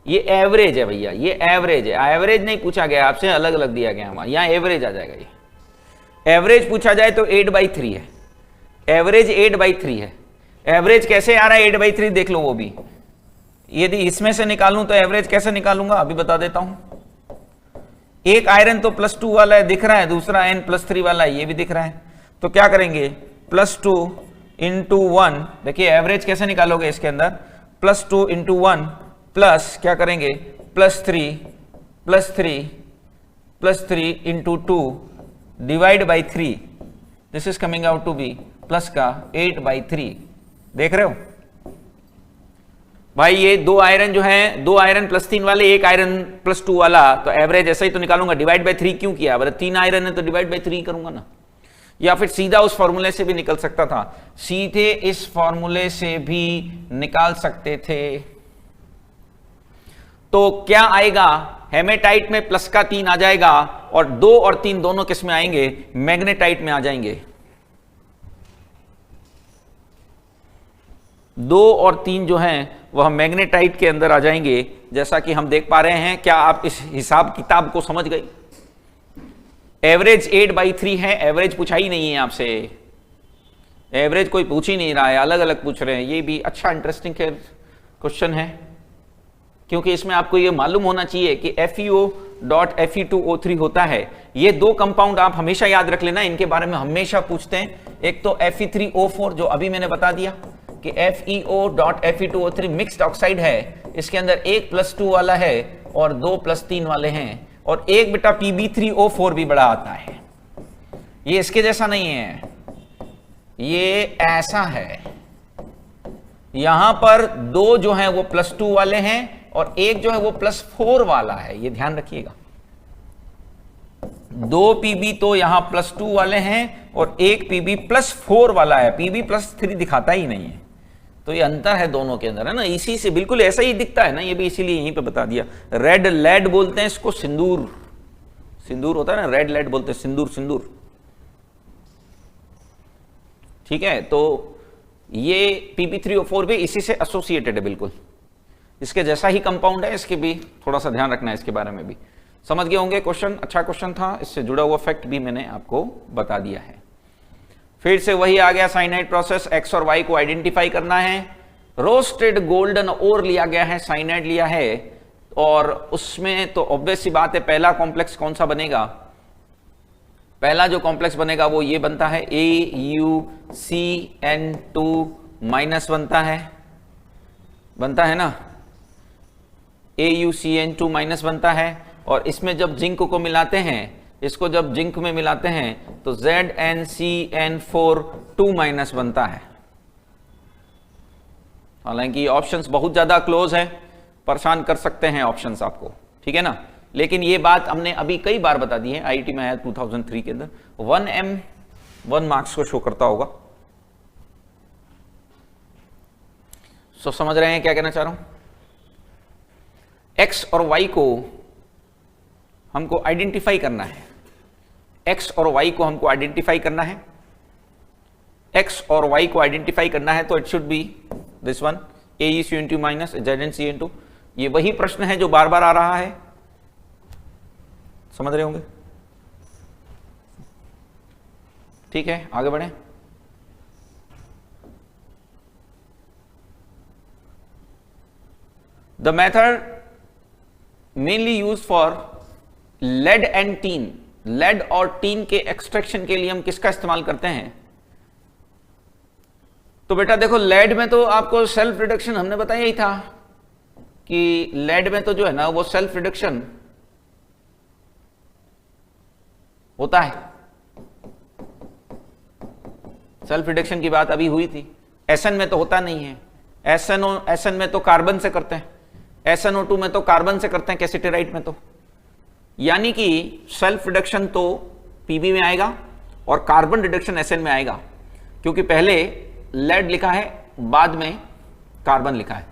ये एवरेज है भैया, ये एवरेज है। एवरेज नहीं पूछा गया आपसे, अलग अलग दिया गया हमारा, यहां एवरेज आ जाएगा। ये एवरेज पूछा जाए तो 8/3 है। एवरेज 8/3 है। एवरेज कैसे आ रहा है 8/3 देख लो वो भी। यदि इसमें से निकालूं तो एवरेज कैसे निकालूंगा अभी बता देता हूं। एक आयरन तो +2 वाला है दिख रहा है, दूसरा N+3 वाला है, ये भी दिख रहा है। तो क्या करेंगे, +2 × 1, देखिए एवरेज कैसे निकालोगे इसके अंदर, +2 × 1 प्लस क्या करेंगे, +3 × 2 divide by 3, this is coming out to be plus का 8/3। देख रहे हो भाई, ये दो आयरन जो है, 2 आयरन +3 वाले, एक आयरन +2 वाला, तो एवरेज ऐसा ही तो निकालूंगा। डिवाइड बाई 3 क्यों किया? 3 आयरन है तो डिवाइड बाई 3 करूंगा ना। या फिर सीधा उस फॉर्मूले से भी निकल सकता था, सीधे इस फॉर्मूले से भी निकाल सकते थे। तो क्या आएगा, हेमेटाइट में +3 आ जाएगा, और 2 और 3 दोनों किस में आएंगे, मैग्नेटाइट में आ जाएंगे। 2 और 3 जो हैं वह मैग्नेटाइट के अंदर आ जाएंगे, जैसा कि हम देख पा रहे हैं। क्या आप इस हिसाब किताब को समझ गए? एवरेज 8/3 है। एवरेज पूछा ही नहीं है आपसे, एवरेज कोई पूछ ही नहीं रहा है, अलग अलग पूछ रहे हैं। ये भी अच्छा इंटरेस्टिंग क्वेश्चन है, क्योंकि इसमें आपको ये मालूम होना चाहिए कि FeO.Fe2O3 होता है। ये 2 कंपाउंड आप हमेशा याद रख लेना, इनके बारे में हमेशा पूछते हैं। एक तो Fe3O4 जो अभी मैंने बता दिया कि FeO.Fe2O3 मिक्स्ड ऑक्साइड है, इसके अंदर एक +2 वाला है और 2 +3 वाले हैं, और एक बेटा Pb3O4 भी बड़ा आता है। ये इसके जैसा नहीं है, ये ऐसा है। यहां पर 2 जो है वो +2 वाले हैं और एक जो है वो +4 वाला है, ये ध्यान रखिएगा। 2 Pb तो यहां +2 वाले हैं और एक Pb +4 वाला है। Pb +3 दिखाता ही नहीं है, तो ये अंतर है दोनों के अंदर, है ना। इसी से बिल्कुल ऐसा ही दिखता है ना, ये भी इसीलिए यहीं पे बता दिया। रेड लेड बोलते हैं इसको, सिंदूर, सिंदूर होता है ना, रेड लेड बोलते हैं, सिंदूर, सिंदूर, ठीक है। तो ये Pb3O4 भी इसी से एसोसिएटेड है, बिल्कुल इसके जैसा ही कंपाउंड है। इसके भी थोड़ा सा ध्यान रखना है इसके बारे में भी। समझ गए होंगे क्वेश्चन, अच्छा क्वेश्चन था, इससे जुड़ा हुआ फैक्ट भी मैंने आपको बता दिया है। फिर से वही आ गया साइनाइड प्रोसेस, एक्स और वाई को आइडेंटिफाई करना है। रोस्टेड गोल्डन ओर लिया गया है, साइनाइड लिया है, और उसमें तो ऑब्वियस सी बात है पहला कॉम्प्लेक्स कौन सा बनेगा, पहला जो कॉम्प्लेक्स बनेगा वो ये बनता है AuCN2- बनता है ना, AuCN2- बनता है। और इसमें जब जिंक को मिलाते हैं, इसको जब जिंक में मिलाते हैं तो ZnCN4- बनता है। हालांकि ऑप्शंस बहुत ज्यादा क्लोज है, परेशान कर सकते हैं ऑप्शंस आपको, ठीक है ना, लेकिन ये बात हमने अभी कई बार बता दी है, आईआईटी में आया 2003 के अंदर। 1M 1 मार्क्स को शो करता होगा। सो समझ रहे हैं क्या कहना चाह रहा हूं। एक्स और वाई को हमको आइडेंटिफाई करना है, एक्स और वाई को हमको आइडेंटिफाई करना है, एक्स और वाई को आइडेंटिफाई करना है, तो it should be this one AuCN2- ZnCN2। ये वही प्रश्न है जो बार बार आ रहा है, समझ रहे होंगे, ठीक है, आगे बढ़े। The method mainly use for lead and tin, lead और टीन के एक्सट्रैक्शन के लिए हम किसका इस्तेमाल करते हैं। तो बेटा देखो, लेड में तो आपको सेल्फ रिडक्शन हमने बताया ही था कि लेड में तो जो है ना वो सेल्फ रिडक्शन होता है, सेल्फ रिडक्शन की बात अभी हुई थी। एसएन में तो होता नहीं है, एसएन में तो कार्बन से करते हैं, SnO2 में तो कार्बन से करते हैं, कैसिटेराइट में तो, यानी कि सेल्फ रिडक्शन तो पीबी में आएगा और कार्बन रिडक्शन एसएन में आएगा, क्योंकि पहले लेड लिखा है, बाद में कार्बन लिखा है,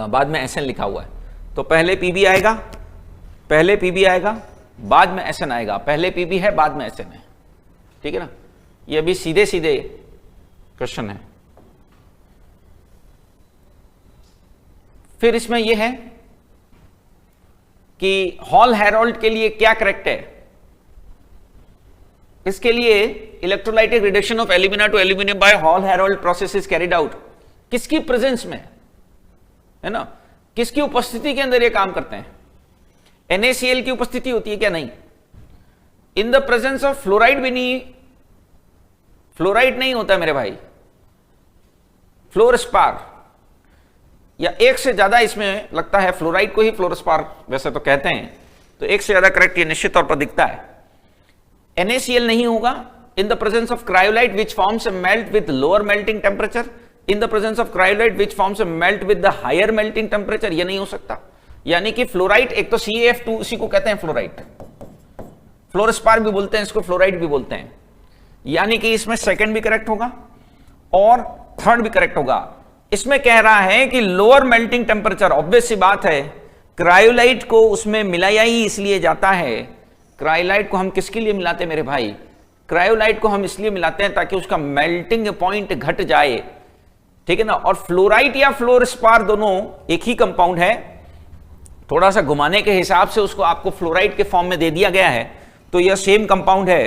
बाद में एसएन लिखा हुआ है। तो पहले पीबी आएगा, पहले पीबी आएगा, बाद में एसएन आएगा, पहले पीबी है बाद में एसएन है, ठीक है ना। ये अभी सीधे सीधे क्वेश्चन है। फिर इसमें यह है कि हॉल हेरोल्ड के लिए क्या करेक्ट है। इसके लिए electrolytic reduction of alumina to aluminium by Hall Heroult process is carried out. किसकी प्रेजेंस में है ना, किसकी उपस्थिति के अंदर ये काम करते हैं। NaCl की उपस्थिति होती है क्या, नहीं। इन द प्रेजेंस ऑफ फ्लोराइड भी नहीं, फ्लोराइड नहीं होता मेरे भाई, फ्लोरस्पार या एक से ज्यादा, इसमें लगता है फ्लोराइड को ही फ्लोरस्पार वैसे तो कहते हैं, तो एक से ज्यादा करेक्ट ये निश्चित तौर पर दिखता है। NaCl नहीं होगा in the presence of cryolite which forms a melt with lower melting temperature, in the presence of cryolite which forms a melt with the higher melting temperature, ये नहीं हो सकता। यानी कि फ्लोराइड एक तो CaF2 इसी को कहते हैं फ्लोराइड, फ्लोरस्पार भी बोलते हैं इसको, फ्लोराइड भी बोलते हैं। यानी कि इसमें सेकंड भी करेक्ट होगा और थर्ड भी करेक्ट होगा। इसमें कह रहा है कि लोअर मेल्टिंग टेम्परेचर, ऑब्वियस सी बात है, क्रायोलाइट को उसमें मिलाया ही इसलिए जाता है। क्रायोलाइट को हम किसके लिए मिलाते हैं मेरे भाई, क्रायोलाइट को हम इसलिए मिलाते हैं ताकि उसका मेल्टिंग पॉइंट घट जाए, ठीक है ना। और फ्लोराइट या फ्लोरस्पार दोनों एक ही कंपाउंड है, थोड़ा सा घुमाने के हिसाब से उसको आपको फ्लोराइड के फॉर्म में दे दिया गया है, तो यह सेम कंपाउंड है।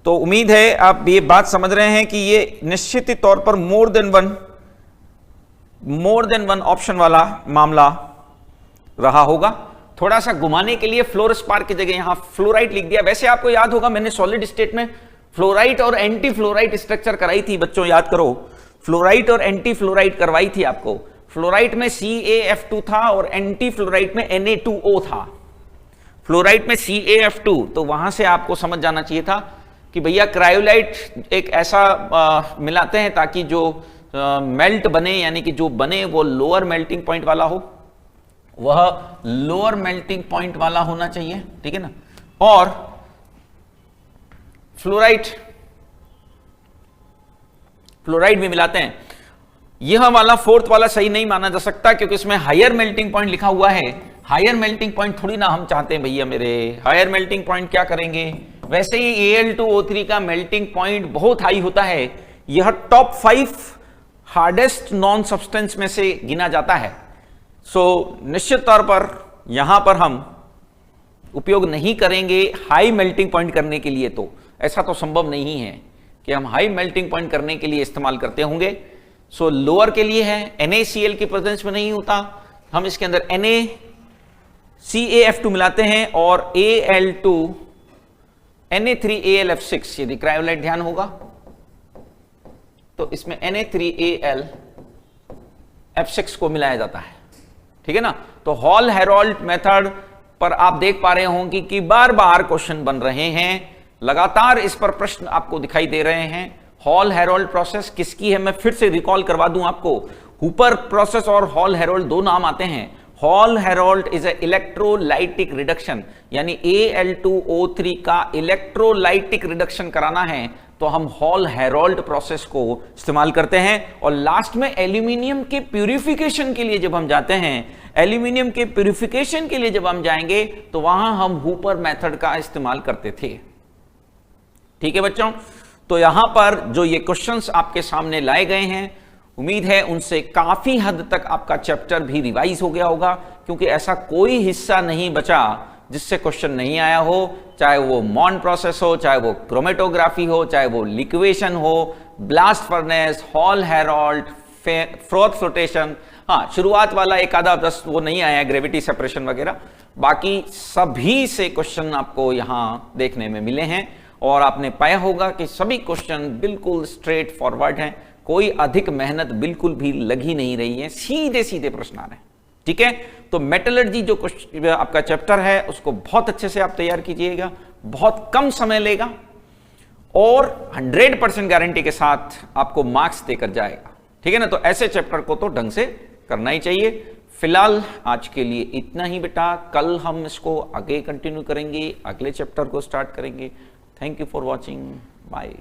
तो उम्मीद है आप ये बात समझ रहे हैं कि ये निश्चित ही तौर पर मोर देन वन ऑप्शन वाला मामला रहा होगा। थोड़ा सा घुमाने के लिए फ्लोरस्पार की जगह यहां फ्लोराइड लिख दिया। वैसे आपको याद होगा मैंने सॉलिड स्टेट में फ्लोराइड और एंटी फ्लोराइड स्ट्रक्चर कराई थी बच्चों, याद करो, फ्लोराइड और एंटी फ्लोराइड करवाई थी आपको। फ्लोराइड में CaF2 था और एंटी फ्लोराइड में Na2O था। फ्लोराइड में CaF2, तो वहां से आपको समझ जाना चाहिए था कि भैया क्रायोलाइट एक ऐसा मिलाते हैं ताकि जो मेल्ट बने, यानी कि जो बने वो लोअर मेल्टिंग पॉइंट वाला हो, वह लोअर मेल्टिंग पॉइंट वाला होना चाहिए, ठीक है ना। और फ्लोराइड भी मिलाते हैं। यह वाला फोर्थ वाला सही नहीं माना जा सकता क्योंकि इसमें हायर मेल्टिंग पॉइंट लिखा हुआ है। हायर मेल्टिंग पॉइंट थोड़ी ना हम चाहते हैं भैया मेरे, हायर मेल्टिंग पॉइंट क्या करेंगे। वैसे ही Al2O3 का मेल्टिंग पॉइंट बहुत हाई होता है, यह टॉप 5 हार्डेस्ट नॉन सब्सटेंस में से गिना जाता है। सो निश्चित तौर पर यहां पर हम उपयोग नहीं करेंगे हाई मेल्टिंग पॉइंट करने के लिए, तो ऐसा तो संभव नहीं है कि हम हाई मेल्टिंग पॉइंट करने के लिए इस्तेमाल करते होंगे। सो लोअर के लिए है, NaCl की प्रेजेंस में नहीं होता, हम इसके अंदर NaCAF2 मिलाते हैं और Al2 Na3AlF6, यदि क्रायोलाइट ध्यान होगा तो इसमें Na3AlF6 को मिलाया जाता है, ठीक है ना। तो हॉल हेरोल्ड मेथड पर आप देख पा रहे होंगे कि बार बार क्वेश्चन बन रहे हैं, लगातार इस पर प्रश्न आपको दिखाई दे रहे हैं। हॉल हेरोल्ड प्रोसेस किसकी है, मैं फिर से रिकॉल करवा दूं आपको, हूपर प्रोसेस और हॉल हेरोल्ड दो नाम आते हैं। Hall Harold is a electrolytic reduction, यानी Al2O3 का इलेक्ट्रोलाइटिक रिडक्शन कराना है तो हम हॉल हेरोल्ड प्रोसेस को इस्तेमाल करते हैं। और लास्ट में एल्यूमिनियम के प्यूरिफिकेशन के लिए जब हम जाते हैं, एल्यूमिनियम के प्यूरिफिकेशन के लिए जब हम जाएंगे तो वहां हम हूपर मेथड का इस्तेमाल करते थे, ठीक है बच्चों। तो यहां पर जो ये क्वेश्चंस आपके सामने लाए गए हैं, उम्मीद है उनसे काफी हद तक आपका चैप्टर भी रिवाइज हो गया होगा, क्योंकि ऐसा कोई हिस्सा नहीं बचा जिससे क्वेश्चन नहीं आया हो, चाहे वो मॉन प्रोसेस हो, चाहे वो क्रोमेटोग्राफी हो, चाहे वो लिक्वेशन हो, blast furnace, hall Harold, froth flotation. हाँ, शुरुआत वाला एक आधा 10 वो नहीं आया, ग्रेविटी सेपरेशन वगैरह, बाकी सभी से क्वेश्चन आपको यहां देखने में मिले हैं और आपने पाया होगा कि सभी क्वेश्चन बिल्कुल स्ट्रेट फॉरवर्ड हैं, कोई अधिक मेहनत बिल्कुल भी लग ही नहीं रही है, सीधे सीधे प्रश्न आ रहे हैं, ठीक है। तो मेटलर्जी जो आपका चैप्टर है उसको बहुत अच्छे से आप तैयार कीजिएगा, बहुत कम समय लेगा और 100% गारंटी के साथ आपको मार्क्स देकर जाएगा, ठीक है ना। तो ऐसे चैप्टर को तो ढंग से करना ही चाहिए। फिलहाल आज के लिए इतना ही बेटा, कल हम इसको आगे कंटिन्यू करेंगे, अगले चैप्टर को स्टार्ट करेंगे। Thank you for watching, bye.